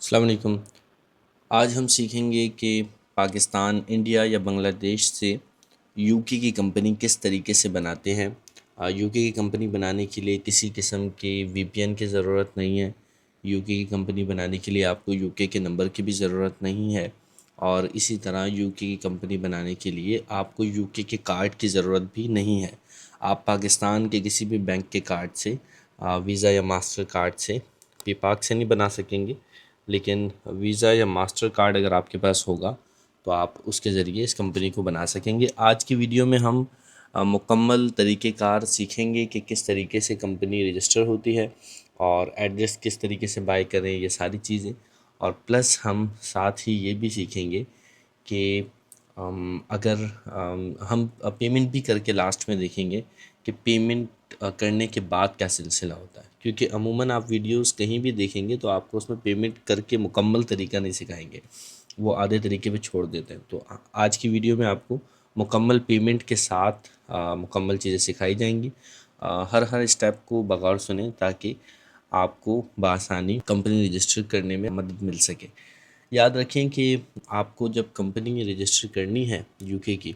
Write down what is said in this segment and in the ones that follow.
अस्सलाम वालेकुम। आज हम सीखेंगे कि पाकिस्तान, इंडिया या बांग्लादेश से यूके की कंपनी किस तरीके से बनाते हैं। यूके की कंपनी बनाने के लिए किसी किस्म के वीपीएन की ज़रूरत नहीं है। यूके की कंपनी बनाने के लिए आपको यूके के नंबर की भी ज़रूरत नहीं है। और इसी तरह यूके की कंपनी बनाने के लिए आपको यूके के कार्ड की ज़रूरत भी नहीं है। आप पाकिस्तान के किसी भी बैंक के कार्ड से, वीज़ा या मास्टर कार्ड से, पेपाक से नहीं बना सकेंगे, लेकिन वीज़ा या मास्टर कार्ड अगर आपके पास होगा तो आप उसके ज़रिए इस कंपनी को बना सकेंगे। आज की वीडियो में हम मुकम्मल तरीक़ेकार सीखेंगे कि किस तरीके से कंपनी रजिस्टर होती है और एड्रेस किस तरीके से बाय करें, ये सारी चीज़ें। और प्लस हम साथ ही ये भी सीखेंगे कि अगर हम पेमेंट भी करके लास्ट में देखेंगे कि पेमेंट करने के बाद क्या सिलसिला होता है, क्योंकि अमूमन आप वीडियोस कहीं भी देखेंगे तो आपको उसमें पेमेंट करके मुकम्मल तरीका नहीं सिखाएंगे, वो आधे तरीके पे छोड़ देते हैं। तो आज की वीडियो में आपको मुकम्मल पेमेंट के साथ मुकम्मल चीज़ें सिखाई जाएंगी। हर स्टेप को बगौर सुने ताकि आपको बआसानी कंपनी रजिस्टर करने में मदद मिल सके। याद रखें कि आपको जब कंपनी में रजिस्टर करनी है यूके की,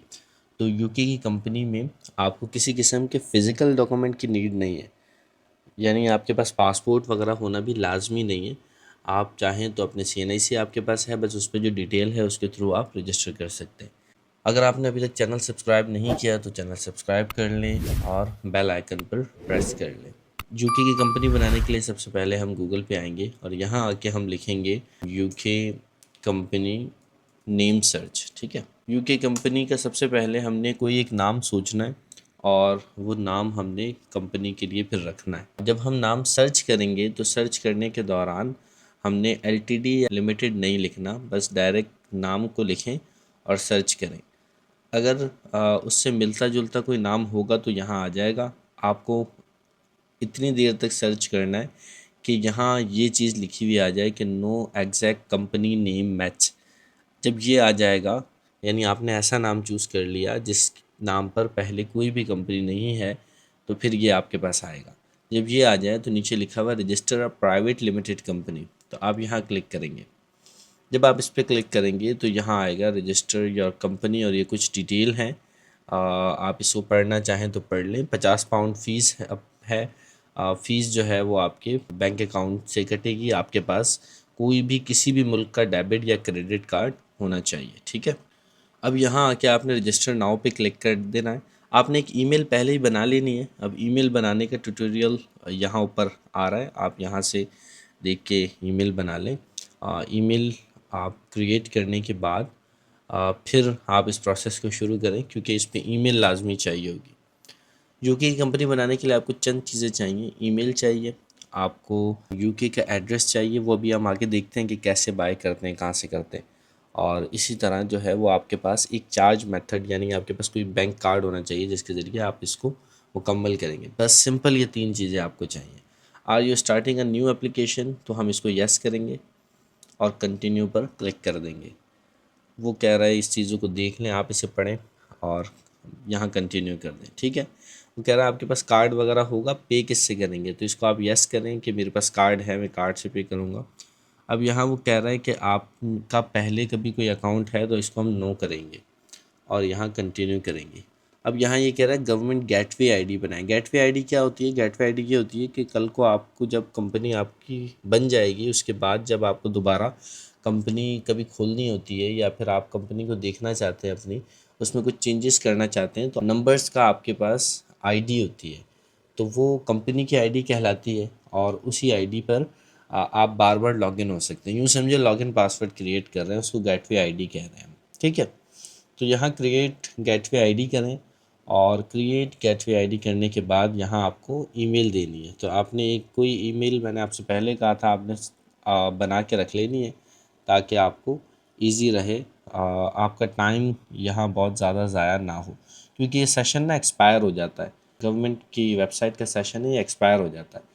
तो यूके की कंपनी में आपको किसी किस्म के फ़िज़िकल डॉक्यूमेंट की नीड नहीं है। यानी आपके पास पासपोर्ट वगैरह होना भी लाजमी नहीं है। आप चाहें तो अपने सीएनआईसी आपके पास है, बस उस पे जो डिटेल है उसके थ्रू आप रजिस्टर कर सकते हैं। अगर आपने अभी तक चैनल सब्सक्राइब नहीं किया तो चैनल सब्सक्राइब कर लें और बेल आइकन पर प्रेस कर लें। यूके की कंपनी बनाने के लिए सबसे पहले हम गूगल पे आएंगे और यहाँ आके हम लिखेंगे यूके कंपनी नेम सर्च। ठीक है, यूके कंपनी का सबसे पहले हमने कोई एक नाम सोचना है और वो नाम हमने कंपनी के लिए फिर रखना है। जब हम नाम सर्च करेंगे तो सर्च करने के दौरान हमने एलटीडी या लिमिटेड नहीं लिखना, बस डायरेक्ट नाम को लिखें और सर्च करें। अगर उससे मिलता जुलता कोई नाम होगा तो यहाँ आ जाएगा। आपको इतनी देर तक सर्च करना है कि यहाँ ये चीज़ लिखी हुई आ जाए कि no exact company name match. जब ये आ जाएगा यानी आपने ऐसा नाम चूज़ कर लिया जिस नाम पर पहले कोई भी कंपनी नहीं है, तो फिर ये आपके पास आएगा। जब ये आ जाए तो नीचे लिखा हुआ register a private limited company, तो आप यहाँ क्लिक करेंगे। जब आप इस पर क्लिक करेंगे तो यहाँ आएगा रजिस्टर योर कंपनी और ये कुछ डिटेल हैं। आप इसको पढ़ना चाहें तो पढ़ लें। 50 पाउंड फ़ीस है। फ़ीस जो है वो आपके बैंक अकाउंट से कटेगी। आपके पास कोई भी किसी भी मुल्क का डेबिट या क्रेडिट कार्ड होना चाहिए। ठीक है, अब यहाँ आके आपने रजिस्टर नाउ पे क्लिक कर देना है। आपने एक ईमेल पहले ही बना लेनी है। अब ईमेल बनाने का ट्यूटोरियल यहाँ ऊपर आ रहा है, आप यहाँ से देख के ईमेल बना लें। ईमेल आप क्रिएट करने के बाद फिर आप इस प्रोसेस को शुरू करें, क्योंकि इस पर ईमेल लाजमी चाहिए होगी। यूके की कंपनी बनाने के लिए आपको चंद चीज़ें चाहिए। ईमेल चाहिए, आपको यूके का एड्रेस चाहिए, वो भी हम आगे देखते हैं कि कैसे बाय करते हैं, कहाँ से करते हैं। और इसी तरह जो है वो आपके पास एक चार्ज मेथड यानी आपके पास कोई बैंक कार्ड होना चाहिए जिसके ज़रिए आप इसको मुकम्मल करेंगे। बस सिंपल ये 3 चीज़ें आपको चाहिए। Are you starting a new application, तो हम इसको येस करेंगे और कंटिन्यू पर क्लिक कर देंगे। वो कह रहा है इस चीज़ों को देख लें, आप इसे पढ़ें और यहाँ कंटिन्यू कर दें। ठीक है, वो कह रहा है आपके पास कार्ड वगैरह होगा, पे किससे करेंगे, तो इसको आप यस करें कि मेरे पास कार्ड है, मैं कार्ड से पे करूँगा। अब यहाँ वो कह रहा है कि आपका पहले कभी कोई अकाउंट है, तो इसको हम नो करेंगे और यहाँ कंटिन्यू करेंगे। अब यहाँ ये कह रहा है गवर्नमेंट गेटवे आईडी बनाएं। गेटवे आईडी क्या होती है? गेटवे आईडी ये होती है कि कल को आपको जब कंपनी आपकी बन जाएगी, उसके बाद जब आपको दोबारा कंपनी कभी खोलनी होती है या फिर आप कंपनी को देखना चाहते हैं अपनी, उसमें कुछ चेंजेस करना चाहते हैं, तो नंबर्स का आपके पास आईडी होती है, तो वो कंपनी की आईडी कहलाती है और उसी आईडी पर आप बार बार लॉगिन हो सकते हैं। यूँ समझे लॉगिन पासवर्ड क्रिएट कर रहे हैं, उसको गेटवे आईडी कह रहे हैं। ठीक है, तो यहाँ क्रिएट गेटवे आईडी करें और क्रिएट गेटवे आईडी करने के बाद यहाँ आपको ईमेल देनी है। तो आपने एक कोई ईमेल, मैंने आपसे पहले कहा था, आपने बना के रख लेनी है ताकि आपको इजी रहे, आपका टाइम यहाँ बहुत ज़्यादा ज़ाया ना हो, क्योंकि ये सेशन ना एक्सपायर हो जाता है। गवर्नमेंट की वेबसाइट का सेशन है, ये एक्सपायर हो जाता है।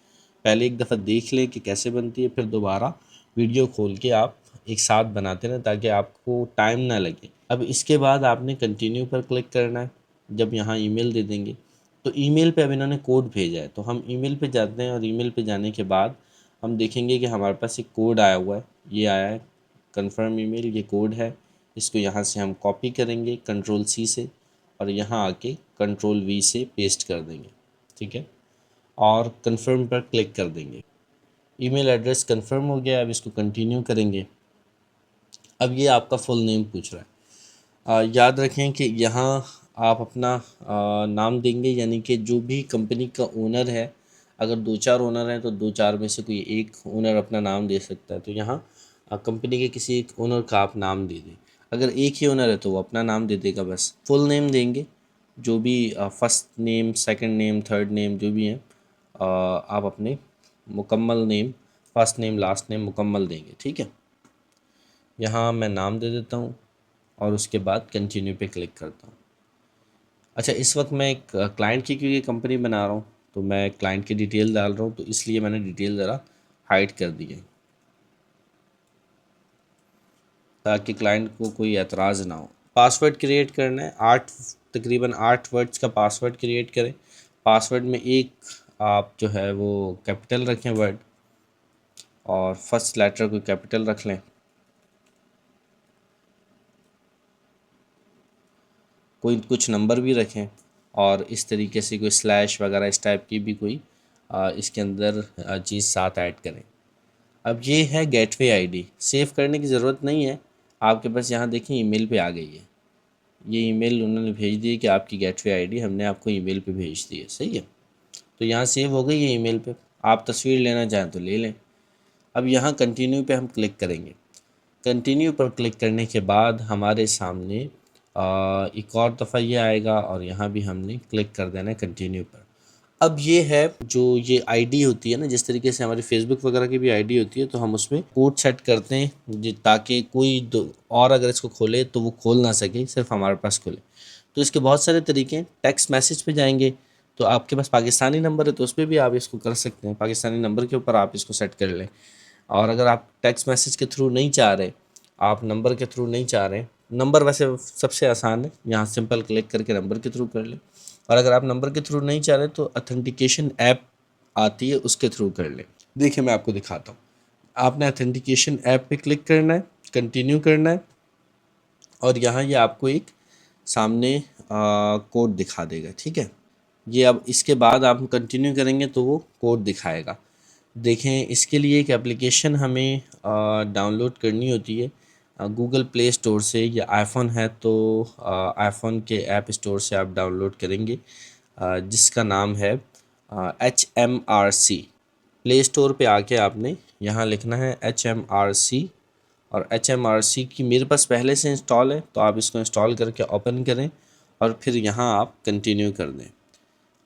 पहले एक दफ़ा देख लें कि कैसे बनती है, फिर दोबारा वीडियो खोल के आप एक साथ बनाते रहें ताकि आपको टाइम ना लगे। अब इसके बाद आपने कंटिन्यू पर क्लिक करना है। जब यहाँ ईमेल दे देंगे तो ईमेल पे अब इन्होंने कोड भेजा है, तो हम ईमेल पे जाते हैं और ईमेल पे जाने के बाद हम देखेंगे कि हमारे पास एक कोड आया हुआ है। ये आया है कन्फर्म ईमेल, ये कोड है। इसको यहाँ से हम कॉपी करेंगे कंट्रोल सी से और यहाँ आके कंट्रोल वी से पेस्ट कर देंगे, ठीक है, और कन्फर्म पर क्लिक कर देंगे। ईमेल एड्रेस कन्फर्म हो गया। अब इसको कंटिन्यू करेंगे। अब ये आपका फुल नेम पूछ रहा है। याद रखें कि यहाँ आप अपना नाम देंगे, यानी कि जो भी कंपनी का ओनर है, अगर दो चार ओनर हैं तो दो चार में से कोई एक ओनर अपना नाम दे सकता है। तो यहाँ कंपनी के किसी एक ओनर का आप नाम दे दें। अगर एक ही ओनर है तो वो अपना नाम दे देगा, बस फुल नेम देंगे, जो भी first name, second name, third name जो भी हैं, आप अपने मुकम्मल name, first name, last name मुकम्मल देंगे, ठीक है। यहाँ मैं नाम दे देता हूँ और उसके बाद कंटिन्यू पे क्लिक करता हूँ। अच्छा, इस वक्त मैं एक क्लाइंट की क्योंकि कंपनी बना रहा हूँ तो मैं क्लाइंट की डिटेल डाल रहा हूँ, तो इसलिए मैंने डिटेल ज़रा हाइड कर दी है ताकि क्लाइंट को कोई एतराज़ ना हो। पासवर्ड क्रिएट करना है, तकरीबन 8 वर्ड्स का पासवर्ड क्रिएट करें। पासवर्ड में एक आप जो है वो कैपिटल रखें वर्ड, और फर्स्ट लेटर को कैपिटल रख लें। कोई कुछ नंबर भी रखें और इस तरीके से कोई स्लैश वगैरह इस टाइप की भी कोई इसके अंदर चीज़ साथ ऐड करें। अब ये है गेटवे आईडी। सेव करने की ज़रूरत नहीं है, आपके पास यहाँ देखें ईमेल पे आ गई है। ये ईमेल उन्होंने भेज दी है कि आपकी गेटवे आईडी हमने आपको ईमेल पे भेज दी है, सही है। तो यहाँ सेव हो गई है ईमेल पे। आप तस्वीर लेना चाहें तो ले लें। अब यहाँ कंटिन्यू पे हम क्लिक करेंगे। कंटिन्यू पर क्लिक करने के बाद हमारे सामने एक और दफ़ा ये आएगा और यहाँ भी हमने क्लिक कर देना है कंटिन्यू पर। अब ये है जो ये आईडी होती है ना, जिस तरीके से हमारी फेसबुक वगैरह की भी आईडी होती है, तो हम उसमें कोड सेट करते हैं ताकि कोई और अगर इसको खोले तो वो खोल ना सके, सिर्फ हमारे पास खोले। तो इसके बहुत सारे तरीके हैं। टेक्स्ट मैसेज पे जाएंगे तो आपके पास पाकिस्तानी नंबर है तो उस पर भी आप इसको कर सकते हैं, पाकिस्तानी नंबर के ऊपर आप इसको सेट कर लें। और अगर आप टेक्स्ट मैसेज के थ्रू नहीं चाह रहे, आप नंबर के थ्रू नहीं चाह रहे, नंबर वैसे सबसे आसान है, यहाँ सिंपल क्लिक करके नंबर के थ्रू कर लें। और अगर आप नंबर के थ्रू नहीं चाह रहे तो ऑथेंटिकेशन ऐप आती है, उसके थ्रू कर लें। देखिए मैं आपको दिखाता हूँ। आपने ऑथेंटिकेशन ऐप पे क्लिक करना है, कंटिन्यू करना है और यहाँ ये आपको एक सामने कोड दिखा देगा, ठीक है। ये अब इसके बाद आप कंटिन्यू करेंगे तो वो कोड दिखाएगा। देखें, इसके लिए एक एप्लीकेशन हमें डाउनलोड करनी होती है गूगल प्ले स्टोर से, या आईफोन है तो आईफोन के ऐप स्टोर से आप डाउनलोड करेंगे, जिसका नाम है HMRC। प्ले स्टोर पे आके आपने यहाँ लिखना है HMRC, और HMRC की मेरे पास पहले से इंस्टॉल है तो आप इसको इंस्टॉल करके ओपन करें और फिर यहाँ आप कंटिन्यू कर दें।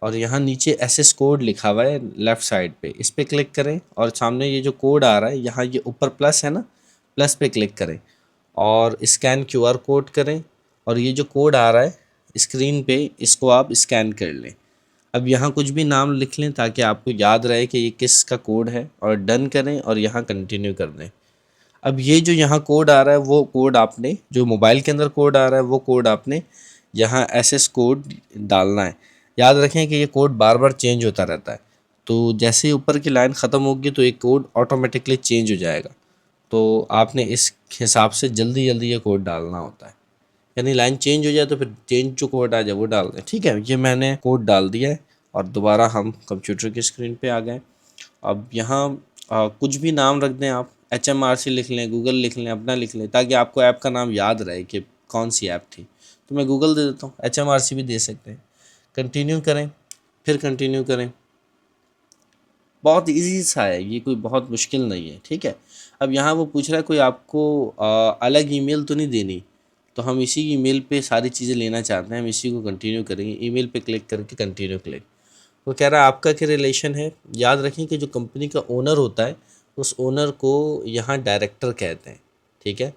और यहाँ नीचे एसएस कोड लिखा हुआ है लेफ़्ट साइड पे, इस पर क्लिक करें और सामने ये जो कोड आ रहा है यहाँ ये ऊपर प्लस है ना, प्लस पे क्लिक करें और स्कैन QR कोड करें, और ये जो कोड आ रहा है स्क्रीन पे इसको आप स्कैन कर लें। अब यहाँ कुछ भी नाम लिख लें ताकि आपको याद रहे कि ये किस का कोड है, और डन करें और यहाँ कंटिन्यू कर दें। अब ये जो यहाँ कोड आ रहा है वो कोड आपने, जो मोबाइल के अंदर कोड आ रहा है वो कोड आपने यहाँ एसएस कोड डालना है। याद रखें कि ये कोड बार बार चेंज होता रहता है, तो जैसे ही ऊपर की लाइन ख़त्म होगी तो एक कोड ऑटोमेटिकली चेंज हो जाएगा। तो आपने इस हिसाब से जल्दी जल्दी ये कोड डालना होता है, यानी लाइन चेंज हो जाए तो फिर चेंज जो कोड आ जाए वो डाल दें, ठीक है। ये मैंने कोड डाल दिया है और दोबारा हम कंप्यूटर की स्क्रीन पे आ गए। अब यहाँ कुछ भी नाम रख दें आप, HMRC लिख लें, गूगल लिख लें, अपना लिख लें, ताकि आपको ऐप का नाम याद रहे कि कौन सी ऐप थी। तो मैं गूगल दे देता हूँ, HMRC भी दे सकते हैं। कंटिन्यू करें, फिर कंटिन्यू करें। बहुत इजी सा है ये, कोई बहुत मुश्किल नहीं है, ठीक है। अब यहाँ वो पूछ रहा है कोई आपको अलग ईमेल तो नहीं देनी, तो हम इसी ईमेल पे सारी चीज़ें लेना चाहते हैं, हम इसी को कंटिन्यू करेंगे। ईमेल पे क्लिक करके कंटिन्यू क्लिक। वो कह रहा है आपका क्या रिलेशन है। याद रखें कि जो कंपनी का ओनर होता है उस ओनर को यहाँ डायरेक्टर कहते हैं, ठीक है,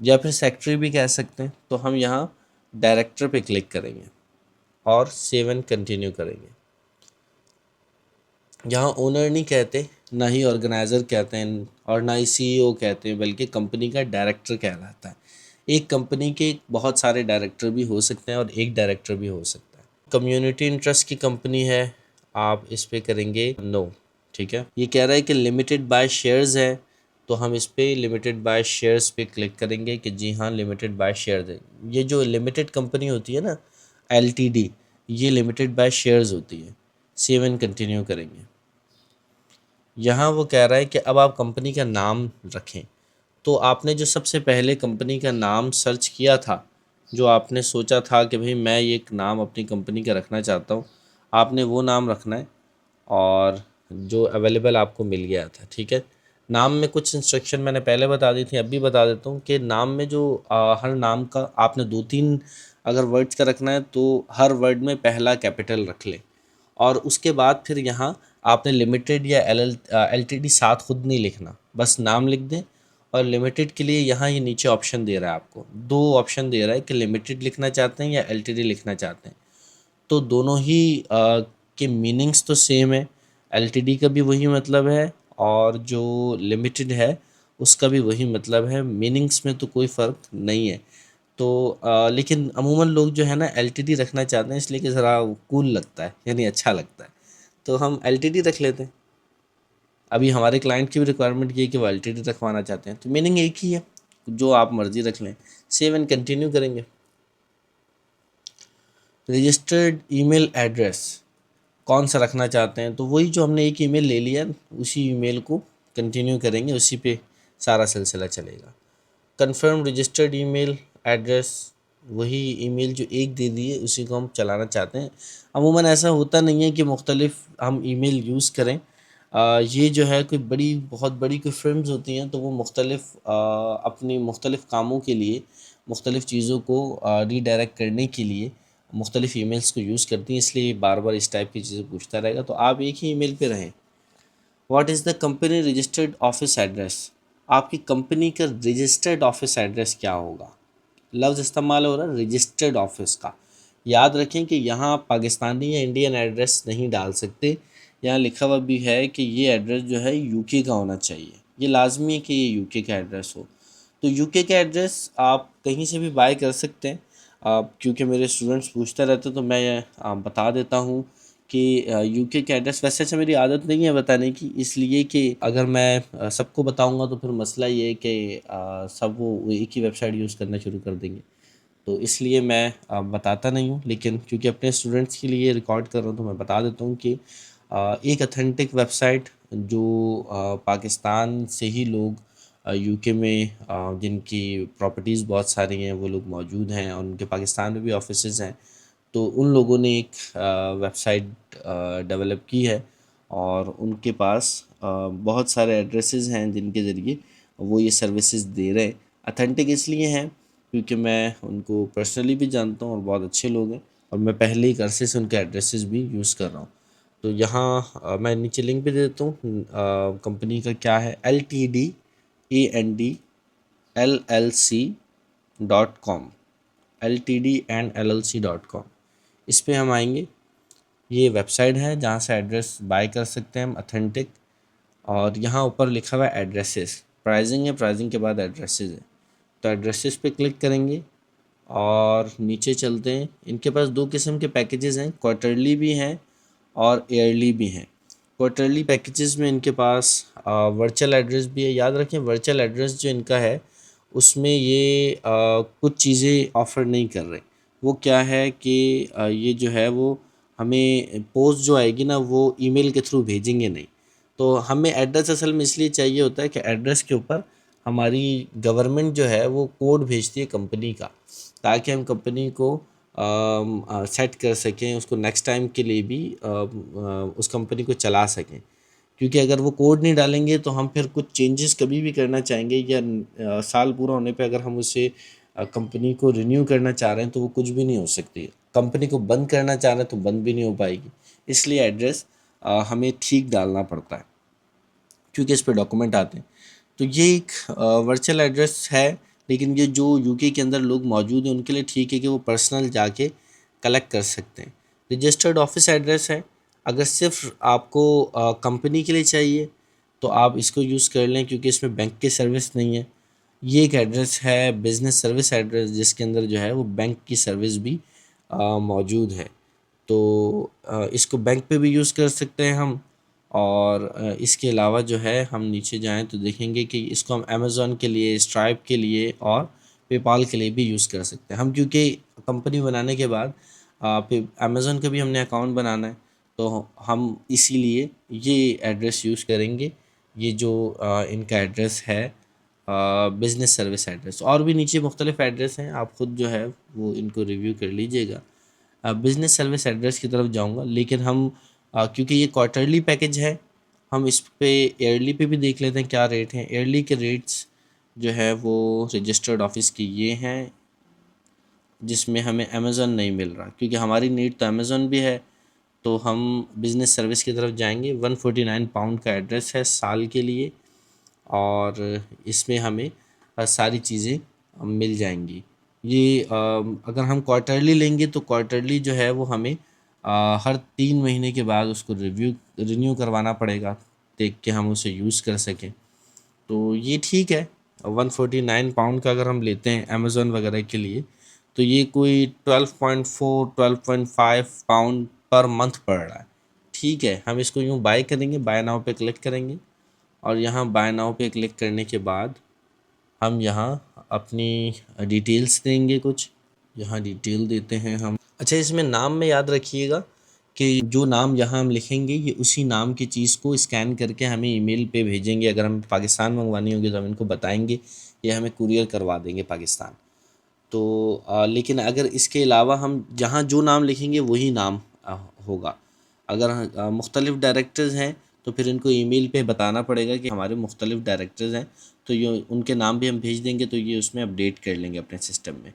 या फिर सेक्रेटरी भी कह सकते हैं। तो हम यहाँ डायरेक्टर पे क्लिक करेंगे और सेव एंड कंटिन्यू करेंगे। यहाँ ओनर नहीं कहते, ना ही ऑर्गेनाइज़र कहते हैं और ना ही CEO कहते हैं, बल्कि कंपनी का डायरेक्टर कहलाता है। एक कंपनी के बहुत सारे डायरेक्टर भी हो सकते हैं और एक डायरेक्टर भी हो सकता है। कम्युनिटी इंटरेस्ट की कंपनी है, आप इस पे करेंगे नो, ठीक है। ये कह रहा है कि लिमिटेड बाय शेयर्स है, तो हम इस पे लिमिटेड बाय शेयर्स पे क्लिक करेंगे कि जी हाँ लिमिटेड बाय शेयर है। ये जो लिमिटेड कंपनी होती है ना, एलटीडी, ये लिमिटेड बाय शेयर्स होती है। सेव एंड कंटिन्यू करेंगे। यहाँ वो कह रहा है कि अब आप कंपनी का नाम रखें। तो आपने जो सबसे पहले कंपनी का नाम सर्च किया था, जो आपने सोचा था कि भाई मैं ये एक नाम अपनी कंपनी का रखना चाहता हूँ, आपने वो नाम रखना है और जो अवेलेबल आपको मिल गया था, ठीक है। नाम में कुछ इंस्ट्रक्शन मैंने पहले बता दी थी, अब भी बता देता हूँ कि नाम में जो हर नाम का आपने 2-3 अगर वर्ड्स का रखना है तो हर वर्ड में पहला कैपिटल रख लें। और उसके बाद फिर यहाँ आपने लिमिटेड या एलटीडी साथ खुद नहीं लिखना, बस नाम लिख दें। और लिमिटेड के लिए यहाँ ये नीचे ऑप्शन दे रहा है, आपको 2 ऑप्शन दे रहा है कि लिमिटेड लिखना चाहते हैं या एलटीडी लिखना चाहते हैं। तो दोनों ही के मीनिंग्स तो सेम है। एलटीडी का भी वही मतलब है और जो लिमिटेड है उसका भी वही मतलब है, मीनिंग्स में तो कोई फ़र्क नहीं है। तो लेकिन अमूमन लोग जो है ना एलटीडी रखना चाहते हैं, इसलिए कि ज़रा कूल लगता है, यानी अच्छा लगता है, तो हम एलटीडी रख लेते हैं। अभी हमारे क्लाइंट की भी रिक्वायरमेंट ये है कि वो एलटीडी रखवाना चाहते हैं, तो मीनिंग एक ही है, जो आप मर्ज़ी रख लें। सेव एंड कंटिन्यू करेंगे। रजिस्टर्ड ईमेल एड्रेस कौन सा रखना चाहते हैं, तो वही जो हमने एक ईमेल ले लिया उसी ईमेल को कंटिन्यू करेंगे, उसी पे सारा सिलसिला चलेगा। कंफर्म रजिस्टर्ड ईमेल एड्रेस, वही ईमेल जो एक दे दी है उसी को हम चलाना चाहते हैं। अमूमन ऐसा होता नहीं है कि मुख्तलिफ हम ईमेल यूज़ करें। ये जो है कोई बड़ी बहुत बड़ी कोई फ़र्म्स होती हैं तो वो मुख्तलिफ अपनी मुख्तलिफ कामों के लिए, मुख्तलिफ चीज़ों को रीडायरेक्ट करने के लिए मुख्तलिफ ईमेल्स को यूज़ करती हैं, इसलिए बार बार इस टाइप की चीज़ें पूछता रहेगा। तो आप एक ही ईमेल पे रहें। What is the company registered office address, आपकी कंपनी का रजिस्टर्ड ऑफिस एड्रेस क्या होगा। लफ्ज़ इस्तेमाल हो रहा है रजिस्टर्ड ऑफिस का। याद रखें कि यहाँ आप पाकिस्तानी या इंडियन एड्रेस नहीं डाल सकते। यहाँ लिखा हुआ भी है कि ये एड्रेस जो है यूके का होना चाहिए, ये लाजमी है कि ये यूके का एड्रेस हो। तो यूके का एड्रेस आप कहीं से भी बाय कर सकते हैं। क्योंकि मेरे स्टूडेंट्स पूछते रहते तो मैं बता देता हूँ कि यूके का एड्रेस, वैसे से मेरी आदत नहीं है बताने की, इसलिए कि अगर मैं सबको बताऊंगा तो फिर मसला ये है कि सब वो एक ही वेबसाइट यूज़ करना शुरू कर देंगे। तो इसलिए मैं बताता नहीं हूँ, लेकिन क्योंकि अपने स्टूडेंट्स के लिए रिकॉर्ड कर रहा हूँ तो मैं बता देता हूँ कि एक अथेंटिक वेबसाइट जो पाकिस्तान से ही लोग यूके में जिनकी प्रॉपर्टीज़ बहुत सारी हैं वो लोग मौजूद हैं और उनके पाकिस्तान में भी ऑफिसेज़ हैं, तो उन लोगों ने एक वेबसाइट डेवलप की है और उनके पास बहुत सारे एड्रेसेस हैं जिनके ज़रिए वो ये सर्विसेज दे रहे हैं। अथेंटिक इसलिए हैं क्योंकि मैं उनको पर्सनली भी जानता हूँ और बहुत अच्छे लोग हैं और मैं पहले ही अरसे से उनके एड्रेसेस भी यूज़ कर रहा हूँ। तो यहाँ मैं नीचे लिंक भी दे देता हूँ। कंपनी का क्या है, LTDAND LLC.com, LTDandLLC.com, इस पे हम आएंगे। ये वेबसाइट है जहाँ से एड्रेस बाय कर सकते हैं हम अथेंटिक। और यहाँ ऊपर लिखा हुआ है एड्रेसेस, प्राइसिंग है, प्राइसिंग के बाद एड्रेसेस है। तो एड्रेसेस पे क्लिक करेंगे और नीचे चलते हैं। इनके पास 2 किस्म के पैकेजेस हैं, क्वार्टरली भी हैं और ईयरली भी हैं। क्वार्टरली पैकेजेस में इनके पास वर्चुअल एड्रेस भी है। याद रखें वर्चुअल एड्रेस जो इनका है उसमें ये कुछ चीज़ें ऑफ़र नहीं कर रहे। वो क्या है कि ये जो है वो हमें पोस्ट जो आएगी ना वो ईमेल के थ्रू भेजेंगे नहीं। तो हमें एड्रेस असल में इसलिए चाहिए होता है कि एड्रेस के ऊपर हमारी गवर्नमेंट जो है वो कोड भेजती है कंपनी का, ताकि हम कंपनी को सेट कर सकें, उसको नेक्स्ट टाइम के लिए भी उस कंपनी को चला सकें। क्योंकि अगर वो कोड नहीं डालेंगे तो हम फिर कुछ चेंजेस कभी भी करना चाहेंगे या साल पूरा होने पे अगर हम उसे कंपनी को रिन्यू करना चाह रहे हैं तो वो कुछ भी नहीं हो सकती। कंपनी को बंद करना चाह रहे हैं तो बंद भी नहीं हो पाएगी। इसलिए एड्रेस हमें ठीक डालना पड़ता है क्योंकि इस पे डॉक्यूमेंट आते हैं। तो ये एक वर्चुअल एड्रेस है, लेकिन ये जो यूके के अंदर लोग मौजूद हैं उनके लिए ठीक है कि वो पर्सनल जाके कलेक्ट कर सकते हैं। रजिस्टर्ड ऑफिस एड्रेस है, अगर सिर्फ आपको कंपनी के लिए चाहिए तो आप इसको यूज़ कर लें क्योंकि इसमें बैंक की सर्विस नहीं है। ये एक एड्रेस है बिज़नेस सर्विस एड्रेस, जिसके अंदर जो है वो बैंक की सर्विस भी मौजूद है। तो इसको बैंक पे भी यूज़ कर सकते हैं हम और इसके अलावा जो है हम नीचे जाएं तो देखेंगे कि इसको हम अमेज़ॉन के लिए, स्ट्राइप के लिए और पेपाल के लिए भी यूज़ कर सकते हैं हम, क्योंकि कंपनी बनाने के बाद पे अमेज़ॉन का भी हमने अकाउंट बनाना है, तो हम इसीलिए ये एड्रेस यूज़ करेंगे। ये जो इनका एड्रेस है, बिज़नेस सर्विस एड्रेस। और भी नीचे मुख्तलिफ एड्रेस हैं, आप ख़ुद जो है वो इनको रिव्यू कर लीजिएगा। बिज़नेस सर्विस एड्रेस की तरफ जाऊंगा, लेकिन हम क्योंकि ये क्वार्टरली पैकेज है, हम इस पे ईयरली पे भी देख लेते हैं क्या रेट हैं। ईयरली के रेट्स जो है वो रजिस्टर्ड ऑफिस की ये हैं, जिसमें हमें अमेज़न नहीं मिल रहा, क्योंकि हमारी नीड तो अमेज़न भी है। तो हम बिज़नेस सर्विस की तरफ जाएंगे। 149 पाउंड का एड्रेस है साल के लिए, और इसमें हमें सारी चीज़ें मिल जाएंगी। ये अगर हम क्वार्टरली लेंगे तो क्वार्टरली जो है वो हमें हर 3 महीने के बाद उसको रिन्यू करवाना पड़ेगा, देख के हम उसे यूज़ कर सकें। तो ये ठीक है। 149 पाउंड का अगर हम लेते हैं अमेज़ॉन वगैरह के लिए, तो ये कोई 12.4 12.5 पाउंड पर मंथ पड़ रहा है। ठीक है, हम इसको यूँ बाय करेंगे, बाय नाउ पे क्लिक करेंगे, और यहाँ बाय नाउ पे क्लिक करने के बाद हम यहाँ अपनी डिटेल्स देंगे कुछ। यहाँ डिटेल देते हैं हम। अच्छा, इसमें नाम में याद रखिएगा कि जो नाम यहाँ हम लिखेंगे ये उसी नाम की चीज़ को स्कैन करके हमें ईमेल पे भेजेंगे। अगर हमें पाकिस्तान मंगवानी होगी तो हम इनको बताएंगे, ये हमें कुरियर करवा देंगे पाकिस्तान। तो लेकिन अगर इसके अलावा हम जहाँ जो नाम लिखेंगे वही नाम होगा। अगर मुख्तलिफ़ डायरेक्टर्स हैं तो फिर इनको ईमेल पे बताना पड़ेगा कि हमारे मुख्तलिफ़ डायरेक्टर्स हैं, तो ये उनके नाम भी हम भेज देंगे, तो ये उसमें अपडेट कर लेंगे अपने सिस्टम में।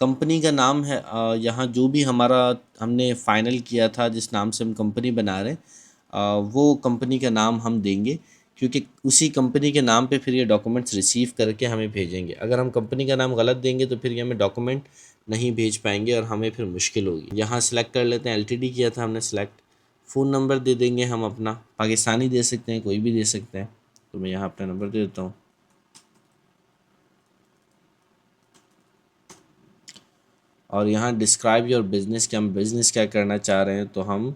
कंपनी का नाम है यहाँ जो भी हमारा हमने फ़ाइनल किया था, जिस नाम से हम कंपनी बना रहे हैं, वो कंपनी का नाम हम देंगे, क्योंकि उसी कंपनी के नाम पे फिर ये डॉक्यूमेंट्स रिसीव करके हमें भेजेंगे। अगर हम कंपनी का नाम गलत देंगे तो फिर ये हमें डॉक्यूमेंट नहीं भेज पाएंगे और हमें फिर मुश्किल होगी। यहाँ सेलेक्ट कर लेते हैं, एलटीडी किया था हमने सेलेक्ट। फ़ोन नंबर दे देंगे हम अपना, पाकिस्तानी दे सकते हैं, कोई भी दे सकते हैं। तो मैं यहाँ अपना नंबर दे देता हूँ। और यहाँ डिस्क्राइब योर बिज़नेस, कि हम बिज़नेस क्या करना चाह रहे हैं, तो हम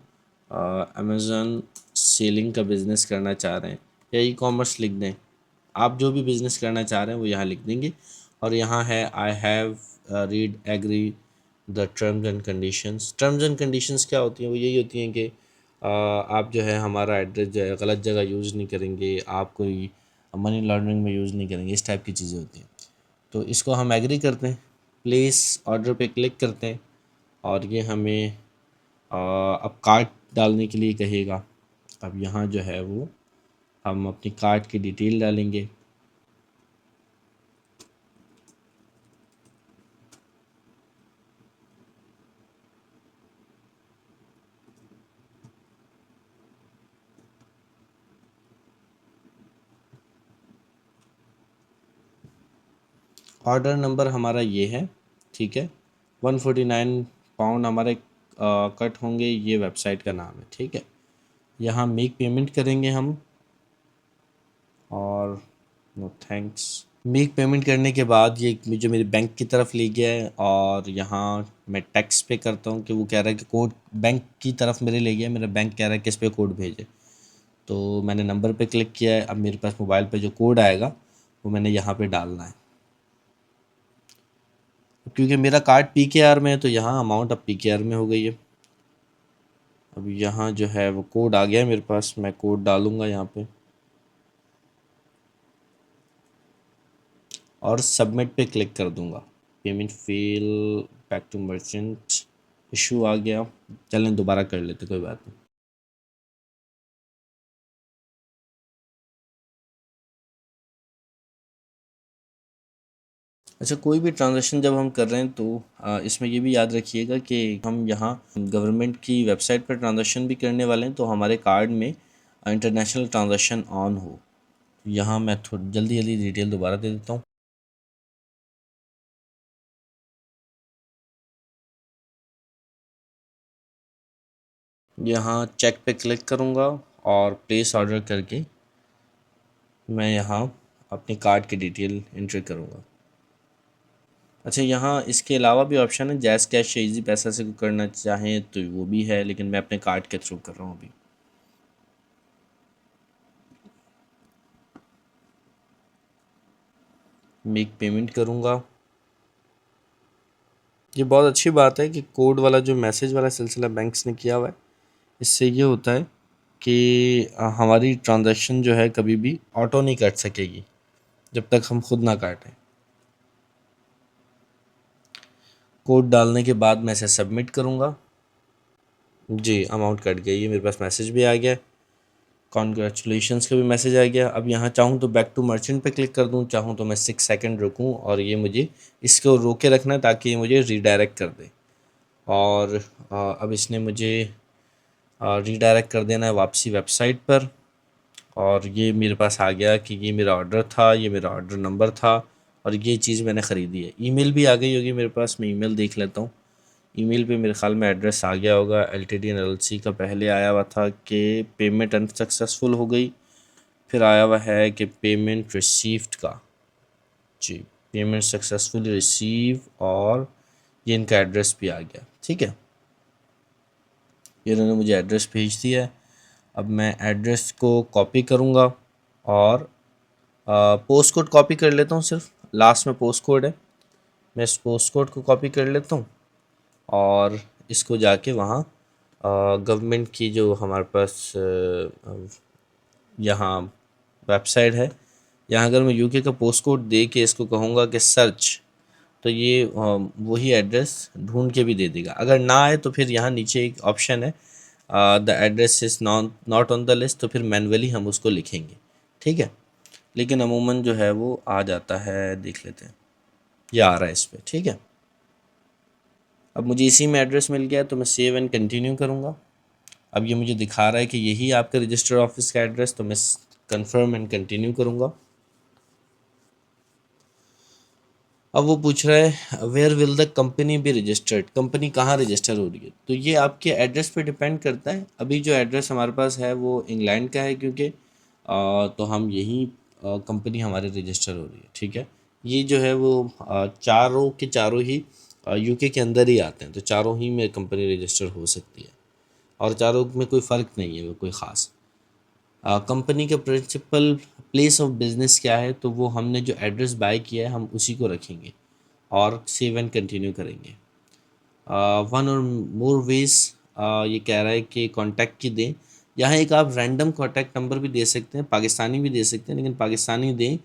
अमेज़न सेलिंग का बिज़नेस करना चाह रहे हैं, या ई कॉमर्स लिख दें। आप जो भी बिज़नेस करना चाह रहे हैं वो यहाँ लिख देंगे। और यहाँ है I have read agree the terms and conditions. Terms and conditions क्या होती हैं? वो यही होती हैं कि आप जो है हमारा एड्रेस जो है गलत जगह यूज़ नहीं करेंगे, आप कोई मनी लॉन्ड्रिंग में यूज़ नहीं करेंगे, इस टाइप की चीज़ें होती हैं। तो इसको हम एग्री करते हैं, प्लेस ऑर्डर पे क्लिक करते हैं, और ये हमें अब कार्ट डालने के लिए कहेगा। अब यहाँ जो है वो हम अपनी कार्ट की डिटेल डालेंगे। ऑर्डर नंबर हमारा ये है, ठीक है। 149 पाउंड हमारे कट होंगे, ये वेबसाइट का नाम है, ठीक है। यहाँ मेक पेमेंट करेंगे हम, और नो थैंक्स। मेक पेमेंट करने के बाद ये जो मेरे बैंक की तरफ ले गया है, और यहाँ मैं टैक्स पे करता हूँ कि वो कह रहा है कि कोड बैंक की तरफ मेरे ले गया, मेरा बैंक कह रहा है कि इस पे कोड भेजे। तो मैंने नंबर पे क्लिक किया है। अब मेरे पास मोबाइल पे जो कोड आएगा वो मैंने यहाँ पे डालना है। क्योंकि मेरा कार्ड पीकेआर में है तो यहाँ अमाउंट अब पीकेआर में हो गई है। अब यहाँ जो है वो कोड आ गया है मेरे पास, मैं कोड डालूँगा यहाँ पे, और सबमिट पे क्लिक कर दूँगा। Payment fail, back to merchant, issue आ गया। चलें दोबारा कर लेते, कोई बात नहीं। अच्छा, कोई भी ट्रांज़ैक्शन जब हम कर रहे हैं तो इसमें ये भी याद रखिएगा कि हम यहाँ गवर्नमेंट की वेबसाइट पर ट्रांज़ैक्शन भी करने वाले हैं, तो हमारे कार्ड में इंटरनेशनल ट्रांज़ैक्शन ऑन हो। यहाँ मैं थोड़ी जल्दी जल्दी डिटेल दोबारा दे देता हूँ। यहाँ चेक पे क्लिक करूँगा, और प्लेस ऑर्डर करके मैं यहाँ अपने कार्ड की डिटेल एंटर करूँगा। अच्छा, यहाँ इसके अलावा भी ऑप्शन है, जैज़ कैश या इजी पैसा से करना चाहें तो वो भी है, लेकिन मैं अपने कार्ड के थ्रू कर रहा हूँ अभी। मेक पेमेंट करूँगा। ये बहुत अच्छी बात है कि कोड वाला जो मैसेज वाला सिलसिला बैंक्स ने किया हुआ है, इससे ये होता है कि हमारी ट्रांजैक्शन जो है कभी भी ऑटो नहीं कट सकेगी जब तक हम खुद ना काटें। कोड डालने के बाद मैं इसे सबमिट करूँगा। जी, अमाउंट कट गई है, मेरे पास मैसेज भी आ गया, कॉन्ग्रेचुलेशंस का भी मैसेज आ गया। अब यहाँ चाहूँ तो बैक टू मर्चेंट पे क्लिक कर दूँ, चाहूँ तो मैं 6 सेकंड रुकूँ और ये मुझे इसको रोके रखना है ताकि ये मुझे रीडायरेक्ट कर दे। और अब इसने मुझे रीडायरेक्ट कर देना है वापसी वेबसाइट पर। और ये मेरे पास आ गया कि ये मेरा ऑर्डर था, ये मेरा ऑर्डर नंबर था और ये चीज़ मैंने ख़रीदी है। ईमेल भी आ गई होगी मेरे पास, मैं ईमेल देख लेता हूँ। ईमेल पे मेरे ख़्याल में एड्रेस आ गया होगा, एलटीडी एंड एलएलसी का पहले आया हुआ था कि पेमेंट अनसक्सेसफुल हो गई, फिर आया हुआ है कि पेमेंट रिसीव्ड का। जी, पेमेंट सक्सेसफुली रिसीव, और ये इनका एड्रेस भी आ गया। ठीक है, ये इन्होंने मुझे एड्रेस भेज दिया है। अब मैं एड्रेस को कॉपी करूँगा और पोस्ट कोड कॉपी कर लेता हूँ, सिर्फ लास्ट में पोस्ट कोड है, मैं इस पोस्ट कोड को कॉपी कर लेता हूँ और इसको जाके वहाँ गवर्नमेंट की जो हमारे पास यहाँ वेबसाइट है, यहाँ अगर मैं यूके का पोस्ट कोड दे के इसको कहूँगा कि सर्च, तो ये वही एड्रेस ढूंढ के भी दे देगा। अगर ना आए तो फिर यहाँ नीचे एक ऑप्शन है the address is not on the list, तो फिर मैनुअली हम उसको लिखेंगे। ठीक है, लेकिन अमूमन जो है वो आ जाता है, देख लेते हैं, ये आ रहा है इस पर। ठीक है, अब मुझे इसी में एड्रेस मिल गया है तो मैं सेव एंड कंटिन्यू करूँगा। अब ये मुझे दिखा रहा है कि यही आपका रजिस्टर ऑफिस का एड्रेस, तो मैं कंफर्म एंड कंटिन्यू करूँगा। अब वो पूछ रहा है where will the company be registered, company कहाँ रजिस्टर हो रही है। तो ये आपके एड्रेस पे डिपेंड करता है। अभी जो एड्रेस हमारे पास है वो इंग्लैंड का है, क्योंकि तो हम यहीं कंपनी हमारे रजिस्टर हो रही है। ठीक है, ये जो है वो चारों के चारों ही यूके के अंदर ही आते हैं, तो चारों ही में कंपनी रजिस्टर हो सकती है और चारों में कोई फ़र्क नहीं है, वो कोई ख़ास। कंपनी का प्रिंसिपल प्लेस ऑफ बिज़नेस क्या है, तो वो हमने जो एड्रेस बाय किया है हम उसी को रखेंगे और सेव एंड कंटिन्यू करेंगे। वन और मोर वेज, ये कह रहा है कि कॉन्टैक्ट की दें। यहाँ एक आप रैंडम कॉन्टैक्ट नंबर भी दे सकते हैं, पाकिस्तानी भी दे सकते हैं, लेकिन पाकिस्तानी दें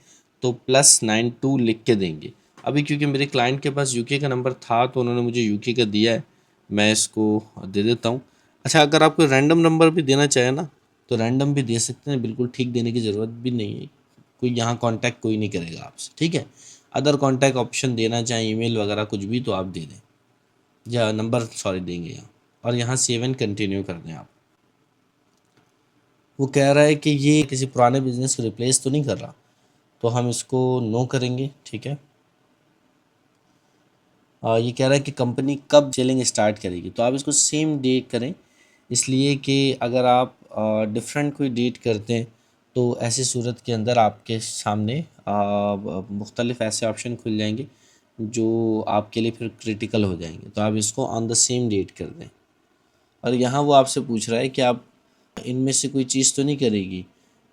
तो +92 लिख के देंगे। अभी क्योंकि मेरे क्लाइंट के पास यूके का नंबर था तो उन्होंने मुझे यूके का दिया है, मैं इसको दे देता हूँ। अच्छा, अगर आपको रैंडम नंबर भी देना चाहे ना तो रैंडम भी दे सकते हैं, बिल्कुल ठीक देने की ज़रूरत भी नहीं है, कोई यहाँ कांटेक्ट कोई नहीं करेगा आपसे। ठीक है, अदर कांटेक्ट ऑप्शन देना चाहें, ईमेल वगैरह कुछ भी, तो आप दे दें, या नंबर सॉरी देंगे यहाँ, और यहाँ सेव एंड कंटिन्यू कर दें आप। वो कह रहा है कि ये किसी पुराने बिजनेस को रिप्लेस तो नहीं कर रहा, तो हम इसको नो करेंगे। ठीक है, ये कह रहा है कि कंपनी कब सेलिंग स्टार्ट करेगी, तो आप इसको सेम डेट करें, इसलिए कि अगर आप डिफरेंट कोई डेट करते हैं तो ऐसी सूरत के अंदर आपके सामने मुख्तलिफ ऐसे ऑप्शन खुल जाएंगे जो आपके लिए फिर क्रिटिकल हो जाएंगे, तो आप इसको ऑन द सेम डेट कर दें। और यहाँ वो आपसे पूछ रहा है कि आप इनमें से कोई चीज़ तो नहीं करेगी,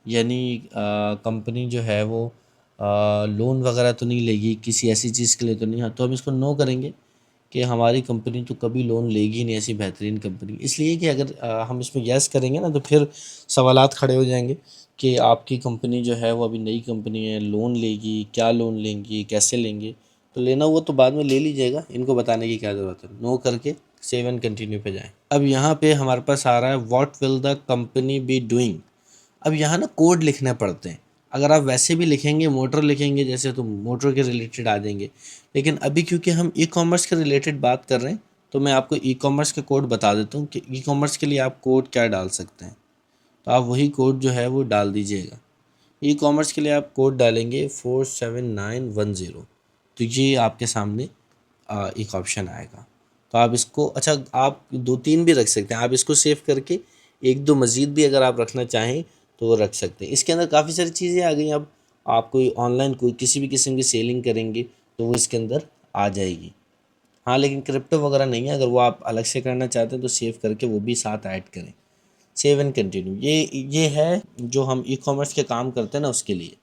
यानी कंपनी जो है वो लोन वगैरह तो नहीं लेगी किसी ऐसी चीज़ के लिए, तो नहीं। हाँ, तो हम इसको नो करेंगे कि हमारी कंपनी तो कभी लोन लेगी नहीं, ऐसी बेहतरीन कंपनी। इसलिए कि अगर हम इसमें यस करेंगे ना तो फिर सवालात खड़े हो जाएंगे कि आपकी कंपनी जो है वो अभी नई कंपनी है, लोन लेगी, क्या लोन लेंगी, कैसे लेंगे। तो लेना हुआ तो बाद में ले लीजिएगा, इनको बताने की क्या ज़रूरत है। नो करके सेव एंड कंटिन्यू पे जाएं। अब यहाँ पे हमारे पास आ रहा है what will the company be doing. अब यहाँ ना कोड लिखने पड़ते हैं, अगर आप वैसे भी लिखेंगे मोटर लिखेंगे जैसे तो मोटर के रिलेटेड आ जाएंगे, लेकिन अभी क्योंकि हम ई कॉमर्स के रिलेटेड बात कर रहे हैं तो मैं आपको ई कॉमर्स के कोड बता देता हूँ कि ई कॉमर्स के लिए आप कोड क्या डाल सकते हैं। तो आप वही कोड जो है वो डाल दीजिएगा। ई कॉमर्स के लिए आप कोड डालेंगे 47910, तो ये आपके सामने एक ऑप्शन आएगा। तो आप इसको, अच्छा आप 2-3 भी रख सकते हैं, आप इसको सेव करके 1-2 मज़ीद भी अगर आप रखना चाहें तो वो रख सकते हैं। इसके अंदर काफ़ी सारी चीज़ें आ गई। अब आप कोई ऑनलाइन कोई किसी भी किस्म की सेलिंग करेंगे तो वो इसके अंदर आ जाएगी। हाँ, लेकिन क्रिप्टो वगैरह नहीं है, अगर वो आप अलग से करना चाहते हैं तो सेव करके वो भी साथ ऐड करें। सेव एंड कंटिन्यू, ये है जो हम ई कॉमर्स के काम करते हैं ना उसके लिए।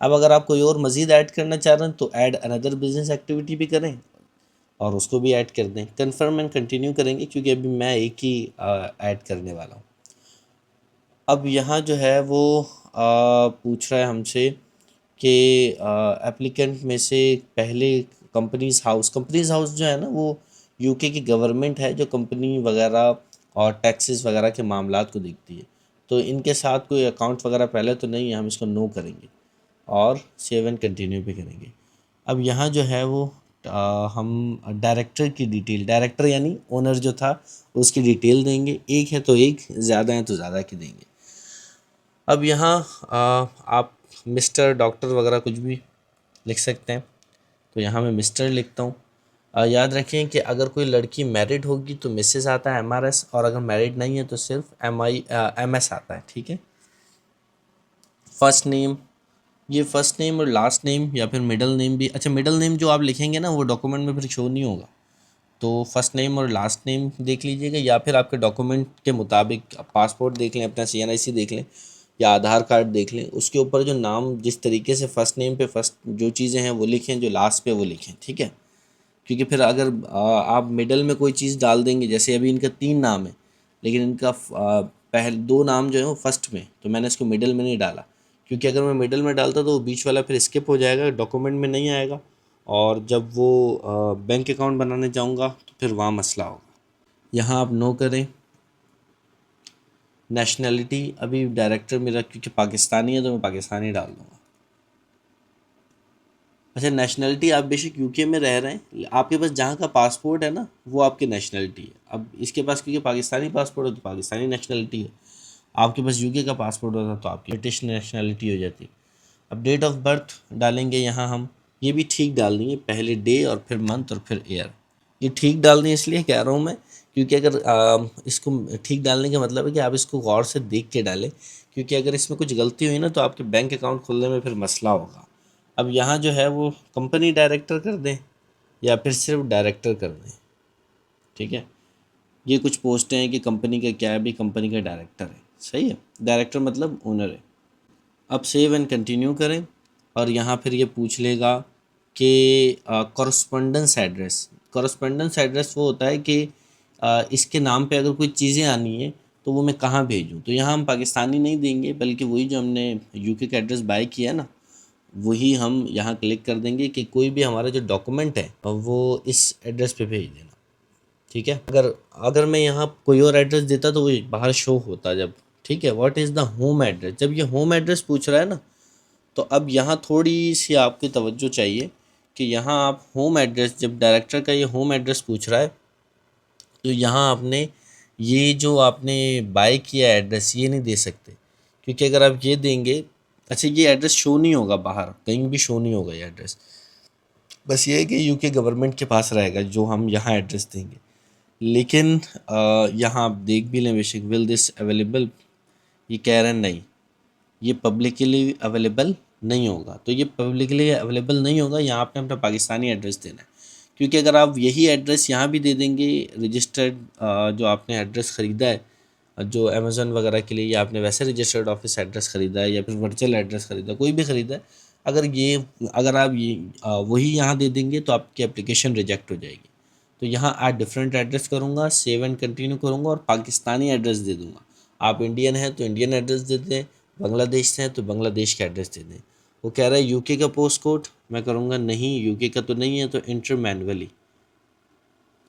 अब अगर आप कोई और मज़ीद ऐड करना चाह रहे हैं तो ऐड अनदर बिजनेस एक्टिविटी भी करें और उसको भी ऐड कर दें। कन्फर्म एंड कंटिन्यू करेंगे क्योंकि अभी मैं एक ही ऐड करने वाला हूँ। अब यहाँ जो है वो पूछ रहा है हमसे कि एप्लीकेंट में से पहले कंपनीज हाउस जो है ना वो यूके की गवर्नमेंट है जो कंपनी वगैरह और टैक्सेस वगैरह के मामलात को देखती है। तो इनके साथ कोई अकाउंट वगैरह पहले तो नहीं है, हम इसको नो करेंगे और सेव एंड कंटिन्यू भी करेंगे। अब यहाँ जो है वो हम डायरेक्टर की डिटेल, डायरेक्टर यानी ओनर जो था उसकी डिटेल देंगे। एक है तो एक, ज़्यादा है तो ज़्यादा की देंगे। अब यहाँ आप मिस्टर डॉक्टर वगैरह कुछ भी लिख सकते हैं, तो यहाँ मैं मिस्टर लिखता हूँ। याद रखें कि अगर कोई लड़की मैरिड होगी तो मिसेस आता है MRS, और अगर मैरिड नहीं है तो सिर्फ MS आता है। ठीक है। फर्स्ट नेम, ये फर्स्ट नेम और लास्ट नेम या फिर मिडल नेम भी, अच्छा मिडल नेम जो आप लिखेंगे ना वो डॉक्यूमेंट में फिर शो नहीं होगा, तो फर्स्ट नेम और लास्ट नेम देख लीजिएगा, या फिर आपके डॉक्यूमेंट के मुताबिक पासपोर्ट देख लें, अपना CNIC देख लें या आधार कार्ड देख लें, उसके ऊपर जो नाम जिस तरीके से फर्स्ट नेम पे फर्स्ट जो चीज़ें हैं वो लिखें, जो लास्ट पे वो लिखें। ठीक है। क्योंकि फिर अगर आप मिडल में कोई चीज़ डाल देंगे, जैसे अभी इनका 3 नाम है लेकिन इनका पहले 2 नाम जो है वो फर्स्ट में, तो मैंने इसको मिडल में नहीं डाला, क्योंकि अगर मैं मिडल में डालता तो वो बीच वाला फिर स्किप हो जाएगा, डॉक्यूमेंट में नहीं आएगा, और जब वो बैंक अकाउंट बनाने जाऊंगा तो फिर वहाँ मसला होगा। यहाँ आप नो करें। नेशनैलिटी, अभी डायरेक्टर मेरा क्योंकि पाकिस्तानी है तो मैं पाकिस्तानी डाल दूँगा। अच्छा, नेशनैलिटी आप बेशक यूके में रह रहे हैं, आपके पास जहाँ का पासपोर्ट है ना वो आपकी नेशनैलिटी है। अब इसके पास क्योंकि पाकिस्तानी पासपोर्ट है तो पाकिस्तानी नेशनैलिटी है, आपके पास यूके का पासपोर्ट होता तो आपकी ब्रिटिश नेशनैलिटी हो जाती। अब डेट ऑफ बर्थ डालेंगे यहाँ हम, ये भी ठीक डाल देंगे, पहले डे और फिर मंथ और फिर ईयर। ये ठीक डालनी इसलिए कह रहा हूँ मैं क्योंकि अगर इसको ठीक डालने का मतलब है कि आप इसको गौर से देख के डालें, क्योंकि अगर इसमें कुछ गलती हुई ना तो आपके बैंक अकाउंट खोलने में फिर मसला होगा। अब यहाँ जो है वो कंपनी डायरेक्टर कर दें या फिर सिर्फ डायरेक्टर कर दें। ठीक है। ये कुछ पोस्टें हैं कि कंपनी का क्या है, भी कंपनी का डायरेक्टर है, सही है, डायरेक्टर मतलब ओनर है। अब सेव एंड कंटिन्यू करें और यहाँ फिर ये पूछ लेगा कि कॉरस्पॉन्डेंस एड्रेस। कॉरस्पॉन्डेंस एड्रेस वो होता है कि इसके नाम पे अगर कोई चीज़ें आनी है तो वो मैं कहाँ भेजूँ, तो यहाँ हम पाकिस्तानी नहीं देंगे बल्कि वही जो हमने यूके का एड्रेस बाय किया है ना वही हम यहाँ क्लिक कर देंगे कि कोई भी हमारा जो डॉक्यूमेंट है वो इस एड्रेस पे भेज देना। ठीक है। अगर अगर मैं यहाँ कोई और एड्रेस देता तो वो बाहर शो होता जब। ठीक है। What is the home address, जब ये होम एड्रेस पूछ रहा है ना तो अब यहाँ थोड़ी सी आपकी तवज्जो चाहिए कि यहाँ आप होम एड्रेस, जब डायरेक्टर का ये होम एड्रेस पूछ रहा है तो यहाँ आपने ये जो आपने बाय किया एड्रेस ये नहीं दे सकते, क्योंकि अगर आप ये देंगे, अच्छा ये एड्रेस शो नहीं होगा, बाहर कहीं भी शो नहीं होगा ये एड्रेस, बस ये है कि यूके गवर्नमेंट के पास रहेगा जो हम यहाँ एड्रेस देंगे। लेकिन यहाँ आप देख भी लें बेशक, विल दिस अवेलेबल, ये कह रहे हैं नहीं, ये पब्लिकली अवेलेबल नहीं होगा, तो ये पब्लिकली अवेलेबल नहीं होगा, यहाँ आपने अपना पाकिस्तानी एड्रेस देना है। क्योंकि अगर आप यही एड्रेस यहाँ भी दे देंगे रजिस्टर्ड, जो आपने एड्रेस ख़रीदा है जो अमेज़न वगैरह के लिए, या आपने वैसे रजिस्टर्ड ऑफिस एड्रेस ख़रीदा है या फिर वर्चुअल एड्रेस ख़रीदा, कोई भी ख़रीदा है, अगर आप ये वही यहाँ दे देंगे तो आपकी एप्लीकेशन रिजेक्ट हो जाएगी। तो यहाँ ऐड डिफरेंट एड्रेस करूँगा, सेव एंड कंटिन्यू करूँगा और पाकिस्तानी एड्रेस दे दूँगा। आप इंडियन हैं तो इंडियन एड्रेस दे दें, बांग्लादेश से हैं तो बांग्लादेश का एड्रेस दे दें। वो कह रहा है यूके का पोस्ट कोड, मैं करूँगा नहीं यूके का तो नहीं है तो इंटर मैनुअली।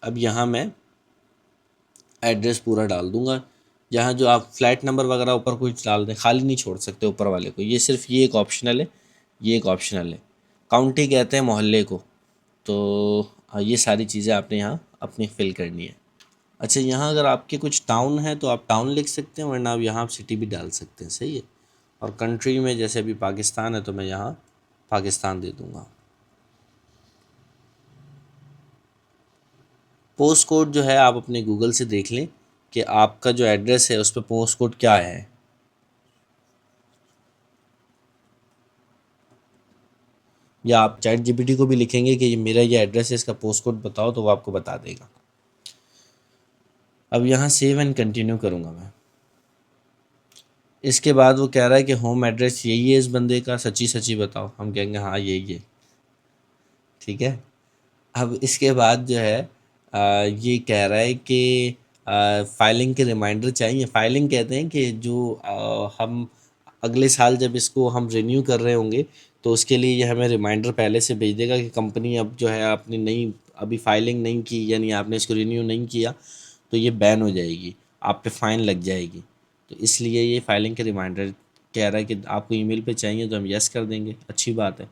अब यहाँ मैं एड्रेस पूरा डाल दूँगा, जहाँ जो आप फ्लैट नंबर वगैरह ऊपर कुछ डाल दें, खाली नहीं छोड़ सकते ऊपर वाले को, ये सिर्फ ये एक ऑप्शनल है, ये एक ऑप्शनल है। काउंटी कहते हैं मोहल्ले को, तो ये सारी चीज़ें आपने यहाँ अपनी फिल करनी है। अच्छा, यहाँ अगर आपके कुछ टाउन है तो आप टाउन लिख सकते हैं, वरना आप यहाँ आप सिटी भी डाल सकते हैं, सही है। और कंट्री में जैसे अभी पाकिस्तान है तो मैं यहाँ पाकिस्तान दे दूँगा। पोस्ट कोड जो है आप अपने गूगल से देख लें कि आपका जो एड्रेस है उस पर पोस्ट कोड क्या है। या आप चैट जीपीटी को भी लिखेंगे कि ये मेरा ये एड्रेस है, इसका पोस्ट कोड बताओ, तो वो आपको बता देगा। अब यहाँ सेव एंड कंटिन्यू करूँगा मैं। इसके बाद वो कह रहा है कि होम एड्रेस यही है इस बंदे का, सच्ची सच्ची बताओ। हम कहेंगे हाँ यही है। ठीक है। अब इसके बाद जो है ये कह रहा है कि फाइलिंग के रिमाइंडर चाहिए। फाइलिंग कहते हैं कि जो हम अगले साल जब इसको हम रिन्यू कर रहे होंगे तो उसके लिए ये हमें रिमाइंडर पहले से भेज देगा कि कंपनी अब जो है आपने नई अभी फाइलिंग नहीं की, यानी आपने इसको रिन्यू नहीं किया तो ये बैन हो जाएगी, आप पे फ़ाइन लग जाएगी। तो इसलिए ये फाइलिंग के रिमाइंडर कह रहा है कि आपको ईमेल पे चाहिए, तो हम यस कर देंगे, अच्छी बात है।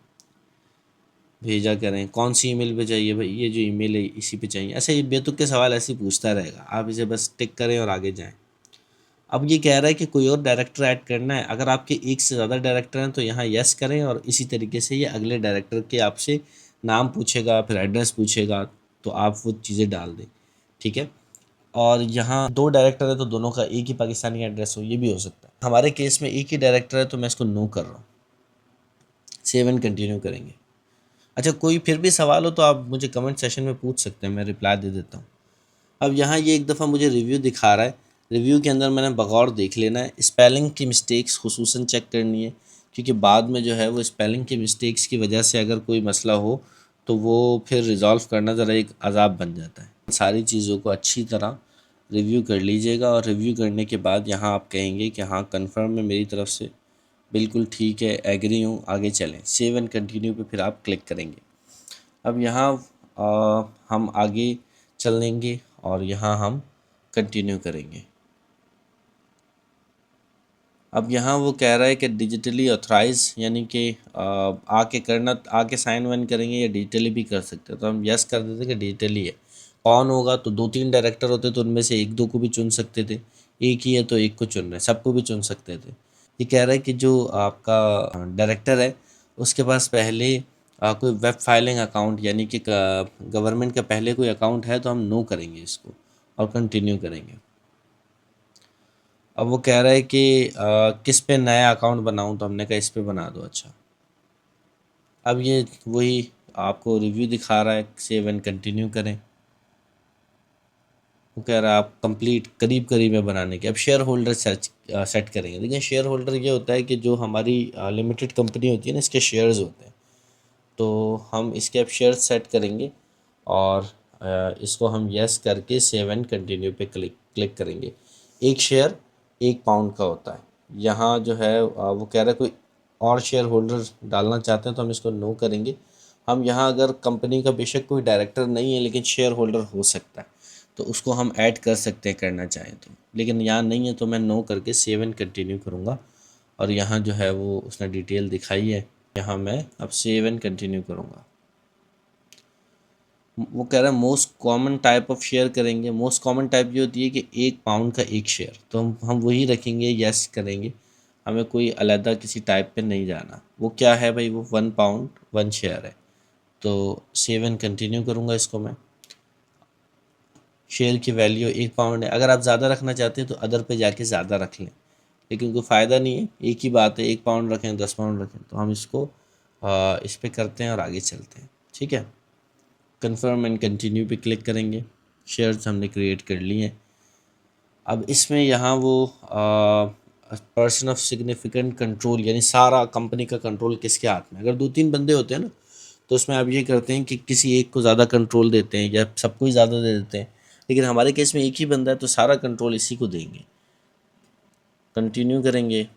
भेजा करें, कौन सी ईमेल पे चाहिए भाई, ये जो ईमेल है इसी पे चाहिए। ऐसे ये बेतुके के सवाल ऐसे ही पूछता रहेगा, आप इसे बस टिक करें और आगे जाएं। अब ये कह रहा है कि कोई और डायरेक्टर ऐड करना है। अगर आपके एक से ज़्यादा डायरेक्टर हैं तो यहाँ यस करें, और इसी तरीके से ये अगले डायरेक्टर के आपसे नाम पूछेगा, फिर एड्रेस पूछेगा, तो आप वो चीज़ें डाल दें। ठीक है। और यहाँ दो डायरेक्टर है तो दोनों का एक ही पाकिस्तानी एड्रेस हो, ये भी हो सकता है। हमारे केस में एक ही डायरेक्टर है तो मैं इसको नो कर रहा हूँ। सेव एंड कंटिन्यू करेंगे। अच्छा, कोई फिर भी सवाल हो तो आप मुझे कमेंट सेशन में पूछ सकते हैं, मैं रिप्लाई दे देता हूँ। अब यहाँ ये एक दफ़ा मुझे रिव्यू दिखा रहा है। रिव्यू के अंदर मैंने बगौर देख लेना है, स्पेलिंग की मिस्टेक्स खुसूसन चेक करनी है, क्योंकि बाद में जो है वो स्पेलिंग की मिस्टेक्स की वजह से अगर कोई मसला हो तो वो फिर रिज़ॉल्व करना ज़रा एक अज़ाब बन जाता है। सारी चीज़ों को अच्छी तरह रिव्यू कर लीजिएगा, और रिव्यू करने के बाद यहाँ आप कहेंगे कि हाँ कन्फर्म है मेरी तरफ से, बिल्कुल ठीक है, एग्री हूँ, आगे चलें। सेव एंड कंटिन्यू पे फिर आप क्लिक करेंगे। अब यहाँ हम आगे चलेंगे और यहाँ हम कंटिन्यू करेंगे। अब यहाँ वो कह रहा है कि डिजिटली ऑथराइज, यानी कि आके करना, आके साइन वाइन करेंगे या डिजिटली भी कर सकते हैं, तो हम यस कर देते कि डिजिटली है। कौन होगा, तो दो तीन डायरेक्टर होते तो उनमें से एक दो को भी चुन सकते थे, एक ही है तो एक को चुन रहे हैं, सबको भी चुन सकते थे। ये कह रहा है कि जो आपका डायरेक्टर है उसके पास पहले कोई वेब फाइलिंग अकाउंट, यानी कि गवर्नमेंट का पहले कोई अकाउंट है, तो हम नो करेंगे इसको और कंटिन्यू करेंगे। अब वो कह रहा है कि किस पे नया अकाउंट बनाऊं, तो हमने कहा इस पे बना दो। अच्छा, अब ये वही आपको रिव्यू दिखा रहा है, सेव एंड कंटिन्यू करें। वो कह रहा है आप कंप्लीट करीब करीब है बनाने के। अब शेयर होल्डर सेट करेंगे। देखिए, शेयर होल्डर ये होता है कि जो हमारी लिमिटेड कंपनी होती है ना, इसके शेयर्स होते हैं, तो हम इसके अब शेयर सेट करेंगे और इसको हम यस करके सेव एंड कंटिन्यू पे क्लिक क्लिक करेंगे। एक शेयर £1 का होता है। यहाँ जो है वो कह रहा है कोई और शेयर होल्डर डालना चाहते हैं, तो हम इसको नो करेंगे। हम यहाँ अगर कंपनी का बेशक कोई डायरेक्टर नहीं है लेकिन शेयर होल्डर हो सकता है, तो उसको हम ऐड कर सकते हैं करना चाहें तो, लेकिन यहाँ नहीं है तो मैं नो करके सेव एंड कंटिन्यू करूँगा। और यहाँ जो है वो उसने डिटेल दिखाई है, यहाँ मैं अब सेव एंड कंटिन्यू करूँगा। वो कह रहा है most common type of share करेंगे। मोस्ट कॉमन टाइप ये होती है कि £1 का एक शेयर, तो हम वही रखेंगे, यस करेंगे। हमें कोई अलहदा किसी टाइप पे नहीं जाना। वो क्या है भाई, वो £1 1 शेयर है, तो सेव एंड कंटिन्यू करूँगा इसको मैं। शेयर की वैल्यू £1 है। अगर आप ज़्यादा रखना चाहते हैं तो अदर पे जाके ज़्यादा रख लें, लेकिन कोई फ़ायदा नहीं है, एक ही बात है, £1 रखें £10 रखें। तो हम इसको इस पे करते हैं और आगे चलते हैं। ठीक है। कंफर्म एंड कंटिन्यू पे क्लिक करेंगे। शेयर्स हमने क्रिएट कर लिए हैं। अब इसमें यहाँ वो पर्सन ऑफ सिग्निफिकेंट कंट्रोल, यानी सारा कंपनी का कंट्रोल किसके हाथ में। अगर दो तीन बंदे होते हैं ना, तो उसमें आप ये करते हैं कि किसी एक को ज़्यादा कंट्रोल देते हैं या सबको ही ज़्यादा दे देते हैं, लेकिन हमारे केस में एक ही बंदा है तो सारा कंट्रोल इसी को देंगे। कंटिन्यू करेंगे।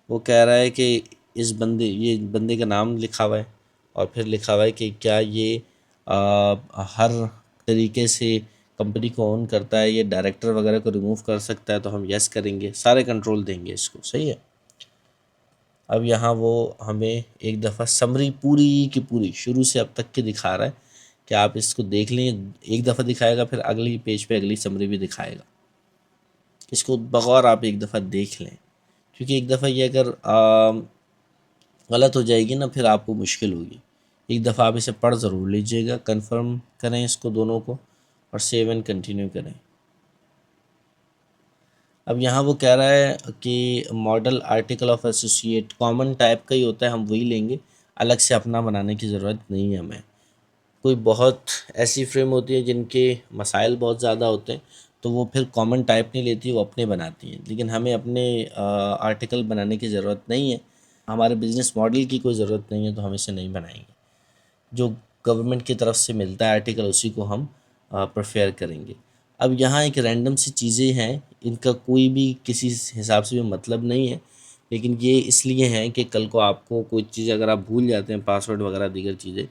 वो कह रहा है कि इस बंदे, ये बंदे का नाम लिखा हुआ है और फिर लिखा हुआ है कि क्या ये हर तरीके से कंपनी को ओन करता है, ये डायरेक्टर वगैरह को रिमूव कर सकता है, तो हम यस करेंगे, सारे कंट्रोल देंगे इसको। सही है। अब यहाँ वो हमें एक दफ़ा समरी पूरी की पूरी शुरू से अब तक की दिखा रहा है कि आप इसको देख लें। एक दफ़ा दिखाएगा, फिर अगली पेज पे अगली समरी भी दिखाएगा। इसको बगौर आप एक दफ़ा देख लें, क्योंकि एक दफ़ा ये अगर गलत हो जाएगी ना, फिर आपको मुश्किल होगी। एक दफ़ा आप इसे पढ़ ज़रूर लीजिएगा, कंफर्म करें इसको दोनों को और सेव एंड कंटिन्यू करें। अब यहाँ वो कह रहा है कि model article of associate common type का ही होता है, हम वही लेंगे, अलग से अपना बनाने की ज़रूरत नहीं है हमें। कोई बहुत ऐसी फ्रेम होती है जिनके मसाइल बहुत ज़्यादा होते हैं, तो वो फिर कॉमन टाइप नहीं लेती, वो अपने बनाती हैं। लेकिन हमें अपने आर्टिकल बनाने की ज़रूरत नहीं है, हमारे बिज़नेस मॉडल की कोई ज़रूरत नहीं है, तो हम इसे नहीं बनाएंगे। जो गवर्नमेंट की तरफ से मिलता है आर्टिकल, उसी को हम प्रेफर करेंगे। अब यहाँ एक रैंडम सी चीज़ें हैं, इनका कोई भी किसी हिसाब से भी मतलब नहीं है, लेकिन ये इसलिए हैं कि कल को आपको कोई चीज़ अगर आप भूल जाते हैं, पासवर्ड वगैरह दीगर चीज़ें,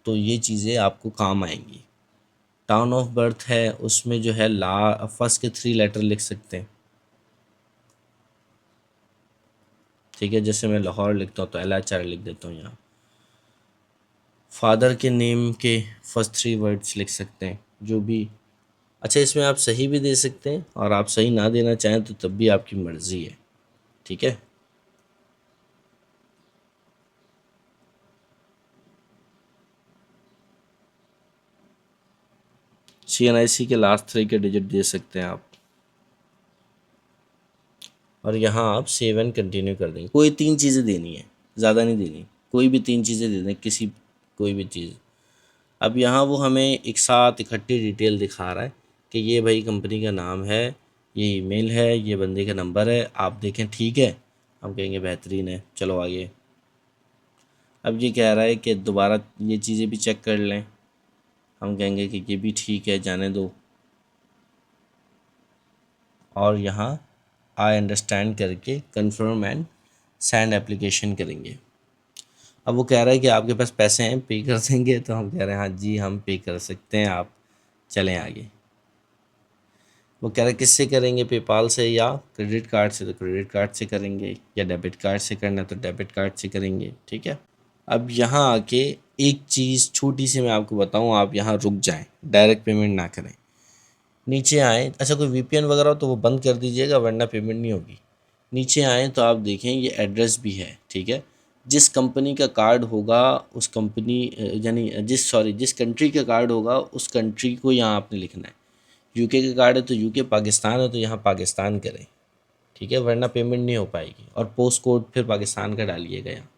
तो ये चीज़ें आपको काम आएंगी। टाउन ऑफ बर्थ है, उसमें जो है ला फर्स्ट के 3 लेटर लिख सकते हैं। ठीक है, जैसे मैं लाहौर लिखता हूँ तो LHR लिख देता हूँ यहाँ। फादर के नेम के फर्स्ट 3 वर्ड्स लिख सकते हैं, जो भी। अच्छा, इसमें आप सही भी दे सकते हैं, और आप सही ना देना चाहें तो तब भी आपकी मर्ज़ी है। ठीक है। CNIC के लास्ट 3 के डिजिट दे सकते हैं आप, और यहाँ आप सेव एंड कंटिन्यू कर देंगे। कोई 3 चीज़ें देनी है, ज़्यादा नहीं देनी, कोई भी 3 चीज़ें दे दें, किसी कोई भी चीज़। अब यहाँ वो हमें एक साथ इकट्ठी डिटेल दिखा रहा है कि ये भाई कंपनी का नाम है, ये ईमेल है, ये बंदे का नंबर है, आप देखें ठीक है। हम कहेंगे बेहतरीन है, चलो आगे। अब ये कह रहा है कि दोबारा ये चीज़ें भी चेक कर लें, हम कहेंगे कि ये भी ठीक है, जाने दो। और यहाँ आई अंडरस्टैंड करके कन्फर्म एंड सेंड एप्लीकेशन करेंगे। अब वो कह रहा है कि आपके पास पैसे हैं, पे कर देंगे, तो हम कह रहे हैं हाँ जी हम पे कर सकते हैं, आप चलें आगे। वो कह रहे हैं किससे करेंगे, पेपाल से या क्रेडिट कार्ड से, तो क्रेडिट कार्ड से करेंगे, या डेबिट कार्ड से करना तो डेबिट कार्ड से करेंगे। ठीक है। अब यहाँ आके एक चीज़ छोटी सी मैं आपको बताऊँ, आप यहाँ रुक जाएं, डायरेक्ट पेमेंट ना करें, नीचे आएँ। अच्छा, कोई VPN वगैरह हो तो वो बंद कर दीजिएगा, वरना पेमेंट नहीं होगी। नीचे आएँ तो आप देखें ये एड्रेस भी है। ठीक है। जिस कंपनी का कार्ड होगा उस कंपनी यानी जिस कंट्री का कार्ड होगा उस कंट्री को यहाँ आपने लिखना है। यूके का कार्ड है तो यूके, पाकिस्तान है तो यहाँ पाकिस्तान करें। ठीक है, वरना पेमेंट नहीं हो पाएगी। और पोस्ट कोड फिर पाकिस्तान का डालिएगा यहाँ।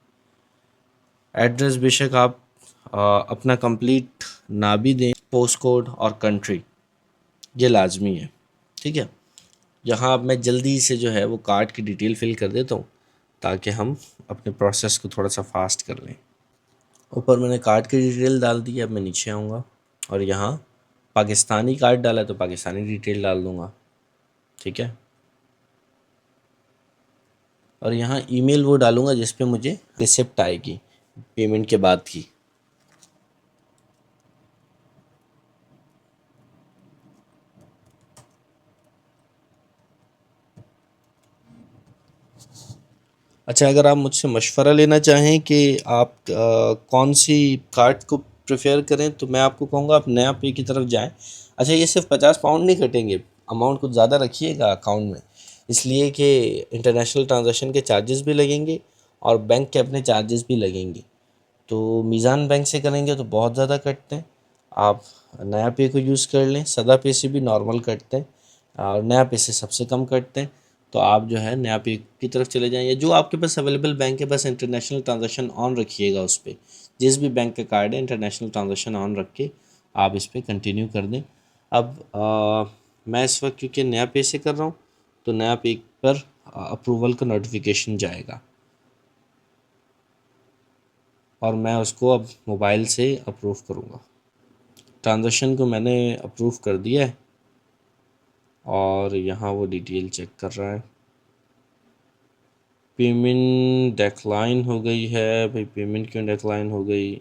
एड्रेस बेशक आप अपना कंप्लीट ना भी दें, पोस्ट कोड और कंट्री ये लाजमी है। ठीक है। यहाँ अब मैं जल्दी से जो है वो कार्ड की डिटेल फिल कर देता हूँ, ताकि हम अपने प्रोसेस को थोड़ा सा फास्ट कर लें। ऊपर मैंने कार्ड की डिटेल डाल दी है, अब मैं नीचे आऊँगा और यहाँ पाकिस्तानी कार्ड डाला तो पाकिस्तानी डिटेल डाल दूँगा। ठीक है। और यहाँ ईमेल वो डालूँगा जिस पे मुझे रिसिप्ट आएगी पेमेंट के बाद की। अच्छा, अगर आप मुझसे मशवरा लेना चाहें कि आप कौन सी कार्ड को प्रेफर करें, तो मैं आपको कहूँगा आप नया पे की तरफ जाएं। अच्छा, ये सिर्फ 50 पाउंड नहीं कटेंगे, अमाउंट कुछ ज़्यादा रखिएगा अकाउंट में, इसलिए कि इंटरनेशनल ट्रांजैक्शन के चार्जेस भी लगेंगे और बैंक के अपने चार्जेस भी लगेंगे। तो मीज़ान बैंक से करेंगे तो बहुत ज़्यादा कटते हैं। आप नया पे को यूज़ कर लें, सदा पे से भी नॉर्मल कटते हैं और नया पे से सबसे कम कटते हैं। तो आप जो है नया पे की तरफ चले जाएँ, या जो आपके पास अवेलेबल बैंक है बस इंटरनेशनल ट्रांजैक्शन ऑन रखिएगा उस पर। जिस भी बैंक का कार्ड है इंटरनेशनल ट्रांजैक्शन ऑन रख के आप इस पर कंटिन्यू कर दें। अब मैं इस वक्त क्योंकि नया पे से कर रहा हूँ तो नया पे पर अप्रूवल का नोटिफिकेशन जाएगा और मैं उसको अब मोबाइल से अप्रूव करूँगा। ट्रांज़ैक्शन को मैंने अप्रूव कर दिया है और यहाँ वो डिटेल चेक कर रहा है। पेमेंट डिक्लाइन हो गई है। भाई पेमेंट क्यों डिक्लाइन हो गई?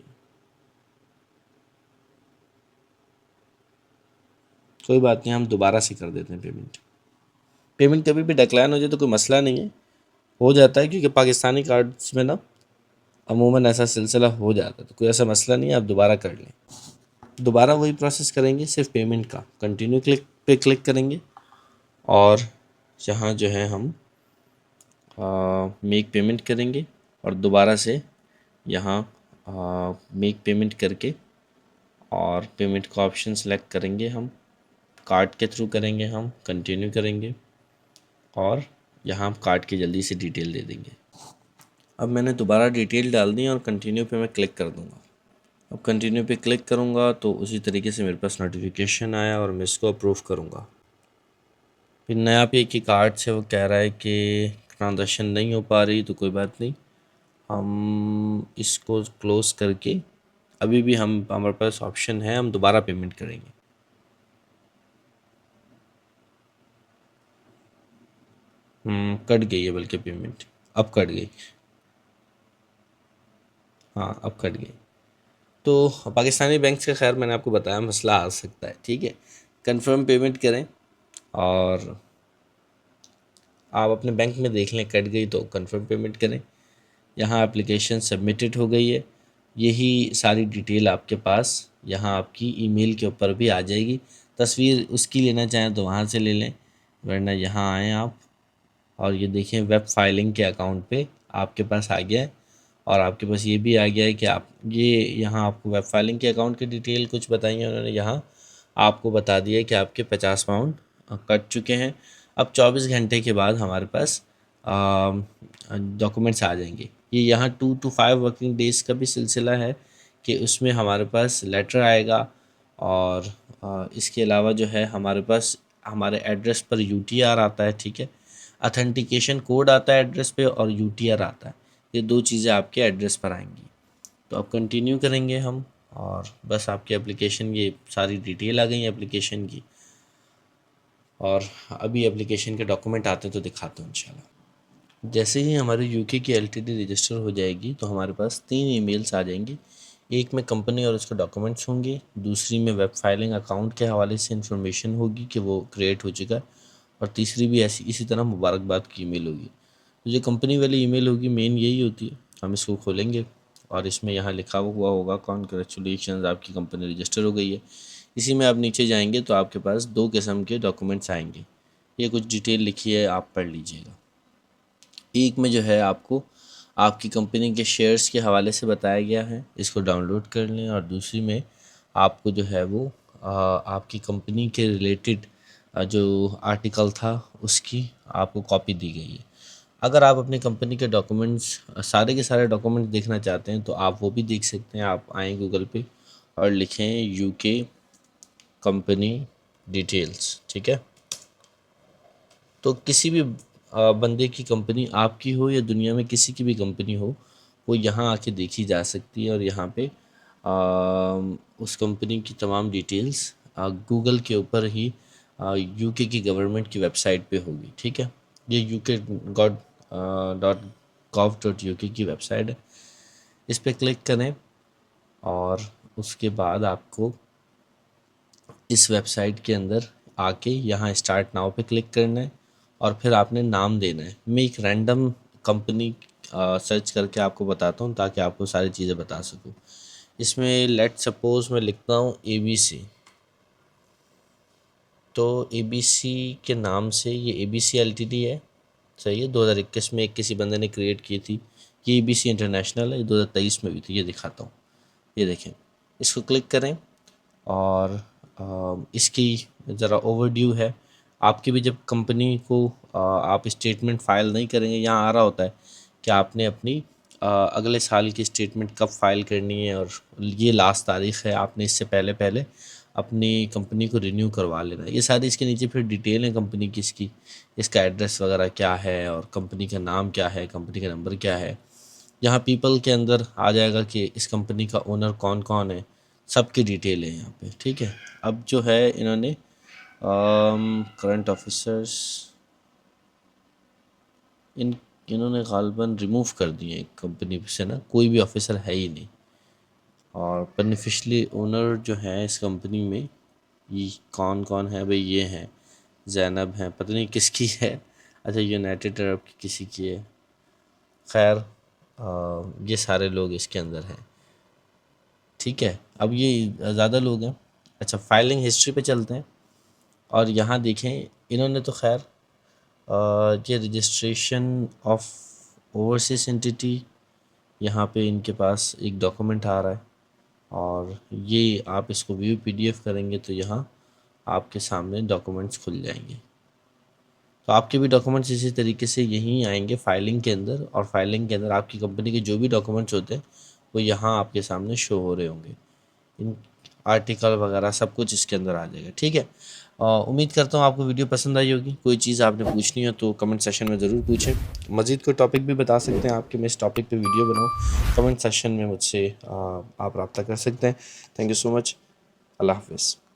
कोई बात नहीं, हम दोबारा से कर देते हैं पेमेंट। पेमेंट कभी भी डिक्लाइन हो जाए तो कोई मसला नहीं है, हो जाता है क्योंकि पाकिस्तानी कार्ड्स में ना अमूमन ऐसा सिलसिला हो जाता है, तो कोई ऐसा मसला नहीं है, आप दोबारा कर लें। दोबारा वही प्रोसेस करेंगे, सिर्फ पेमेंट का कंटिन्यू क्लिक करेंगे और यहाँ जो है हम मेक पेमेंट करेंगे और दोबारा से यहाँ मेक पेमेंट करके और पेमेंट का ऑप्शन सेलेक्ट करेंगे। हम कार्ड के थ्रू करेंगे, हम कंटिन्यू करेंगे और यहाँ कार्ड की जल्दी से डिटेल दे देंगे। अब मैंने दोबारा डिटेल डाल दी और कंटिन्यू पे मैं क्लिक कर दूँगा। अब कंटिन्यू पे क्लिक करूँगा तो उसी तरीके से मेरे पास नोटिफिकेशन आया और मैं इसको अप्रूव करूँगा। फिर नया पे के कार्ड से वो कह रहा है कि ट्रांजैक्शन नहीं हो पा रही, तो कोई बात नहीं, हम इसको क्लोज़ करके अभी भी हमारे पास ऑप्शन है, हम दोबारा पेमेंट करेंगे। कट गई है बल्कि पेमेंट, अब कट गई। हाँ, अब कट गई। तो पाकिस्तानी बैंक से खैर मैंने आपको बताया मसला आ सकता है, ठीक है। कंफर्म पेमेंट करें और आप अपने बैंक में देख लें, कट गई तो कंफर्म पेमेंट करें। यहाँ एप्लीकेशन सबमिटेड हो गई है। यही सारी डिटेल आपके पास यहाँ आपकी ईमेल के ऊपर भी आ जाएगी। तस्वीर उसकी लेना चाहें तो वहाँ से ले लें, वरना यहाँ आएँ आप और ये देखें वेब फाइलिंग के अकाउंट पे आपके पास आ गया है। और आपके पास ये भी आ गया है कि आप ये यहाँ आपको वेब फाइलिंग के अकाउंट की डिटेल कुछ बताई है उन्होंने। यहाँ आपको बता दिया है कि आपके 50 पाउंड कट चुके हैं। अब 24 घंटे के बाद हमारे पास डॉक्यूमेंट्स आ जाएंगे। ये यहाँ 2 to 5 वर्किंग डेज़ का भी सिलसिला है कि उसमें हमारे पास लेटर आएगा। और इसके अलावा जो है हमारे पास हमारे एड्रेस पर यूटीआर आता है, ठीक है। अथेंटिकेशन कोड आता है एड्रेस पे और यूटीआर आता है। ये दो चीज़ें आपके एड्रेस पर आएंगी। तो अब कंटिन्यू करेंगे हम और बस आपकी एप्लीकेशन, ये सारी डिटेल आ गई एप्लीकेशन की। और अभी एप्लीकेशन के डॉक्यूमेंट आते हैं तो दिखाता हूँ इंशाल्लाह। जैसे ही हमारी यूके की एलटीडी रजिस्टर हो जाएगी तो हमारे पास 3 ईमेल्स आ जाएंगी। एक में कंपनी और उसके डॉक्यूमेंट्स होंगे, दूसरी में वेब फाइलिंग अकाउंट के हवाले से इंफॉर्मेशन होगी कि वो क्रिएट हो चुका है, और तीसरी भी ऐसी इसी तरह मुबारकबाद की ईमेल होगी। तो जो कंपनी वाली ईमेल होगी मेन यही होती है। हम इसको खोलेंगे और इसमें यहाँ लिखा हुआ होगा कॉन्ग्रेचुलेशन, आपकी कंपनी रजिस्टर हो गई है। इसी में आप नीचे जाएंगे तो आपके पास 2 किस्म के डॉक्यूमेंट्स आएंगे। ये कुछ डिटेल लिखी है, आप पढ़ लीजिएगा। एक में जो है आपको आपकी कंपनी के शेयर्स के हवाले से बताया गया है, इसको डाउनलोड कर लें। और दूसरी में आपको जो है वो आपकी कंपनी के रिलेटेड जो आर्टिकल था उसकी आपको कॉपी दी गई है। अगर आप अपनी कंपनी के डॉक्यूमेंट्स सारे के सारे डॉक्यूमेंट्स देखना चाहते हैं तो आप वो भी देख सकते हैं। आप आएँ गूगल पे और लिखें यूके कंपनी डिटेल्स, ठीक है। तो किसी भी बंदे की कंपनी, आपकी हो या दुनिया में किसी की भी कंपनी हो, वो यहाँ आके देखी जा सकती है। और यहाँ पे उस कंपनी की तमाम डिटेल्स गूगल के ऊपर ही यूके की गवर्नमेंट की वेबसाइट पे होगी, ठीक है। ये uk.gov.uk की वेबसाइट है। इस पर क्लिक करें और उसके बाद आपको इस वेबसाइट के अंदर आके यहाँ स्टार्ट नाउ पे क्लिक करना है और फिर आपने नाम देना है। मैं एक रैंडम कंपनी सर्च करके आपको बताता हूँ ताकि आपको सारी चीज़ें बता सकूँ। इसमें लेट सपोज मैं लिखता हूँ ABC। तो ABC के नाम से ये ABC LTD है, सही है। 2021 में एक किसी बंदे ने क्रिएट की थी। ये ABC इंटरनेशनल है, 2023 में भी थी। ये दिखाता हूँ, ये देखें। इसको क्लिक करें और इसकी ज़रा ओवरड्यू है। आपकी भी जब कंपनी को आप स्टेटमेंट फ़ाइल नहीं करेंगे, यहाँ आ रहा होता है कि आपने अपनी अगले साल की स्टेटमेंट कब फ़ाइल करनी है और ये लास्ट तारीख़ है। आपने इससे पहले पहले अपनी कंपनी को रिन्यू करवा लेना है। ये सारी इसके नीचे फिर डिटेल है कंपनी की, इसका एड्रेस वगैरह क्या है और कंपनी का नाम क्या है, कंपनी का नंबर क्या है। यहाँ पीपल के अंदर आ जाएगा कि इस कंपनी का ओनर कौन कौन है, सब की डिटेल है यहाँ पे, ठीक है। अब जो है इन्होंने करंट ऑफिसर्स इन्होंने गालबन रिमूव कर दिए कंपनी से ना, कोई भी ऑफिसर है ही नहीं। और बेनिफिशली ओनर जो है इस कंपनी में ये कौन कौन है भाई, ये हैं ज़ैनब हैं, पता नहीं किसकी है। अच्छा, यूनाइटेड अरब की किसी की है। खैर ये सारे लोग इसके अंदर हैं, ठीक है। अब ये ज़्यादा लोग हैं। अच्छा, फाइलिंग हिस्ट्री पे चलते हैं और यहाँ देखें इन्होंने तो खैर ये रजिस्ट्रेशन ऑफ ओवरसीज एंटिटी, यहाँ पे इनके पास एक डॉक्यूमेंट आ रहा है और ये आप इसको व्यू PDF करेंगे तो यहाँ आपके सामने डॉक्यूमेंट्स खुल जाएंगे। तो आपके भी डॉक्यूमेंट्स इसी तरीके से यहीं आएंगे फाइलिंग के अंदर, और फाइलिंग के अंदर आपकी कंपनी के जो भी डॉक्यूमेंट्स होते हैं वो यहाँ आपके सामने शो हो रहे होंगे। इन आर्टिकल वगैरह सब कुछ इसके अंदर आ जाएगा, ठीक है। उम्मीद करता हूँ आपको वीडियो पसंद आई होगी। कोई चीज़ आपने पूछनी हो तो कमेंट सेशन में ज़रूर पूछें। मज़ीद कोई टॉपिक भी बता सकते हैं आप कि मैं इस टॉपिक पे वीडियो बनाऊँ, कमेंट सेशन में मुझसे आप रब्ता कर सकते हैं। Thank you so much. अल्लाह हाफ़िज़।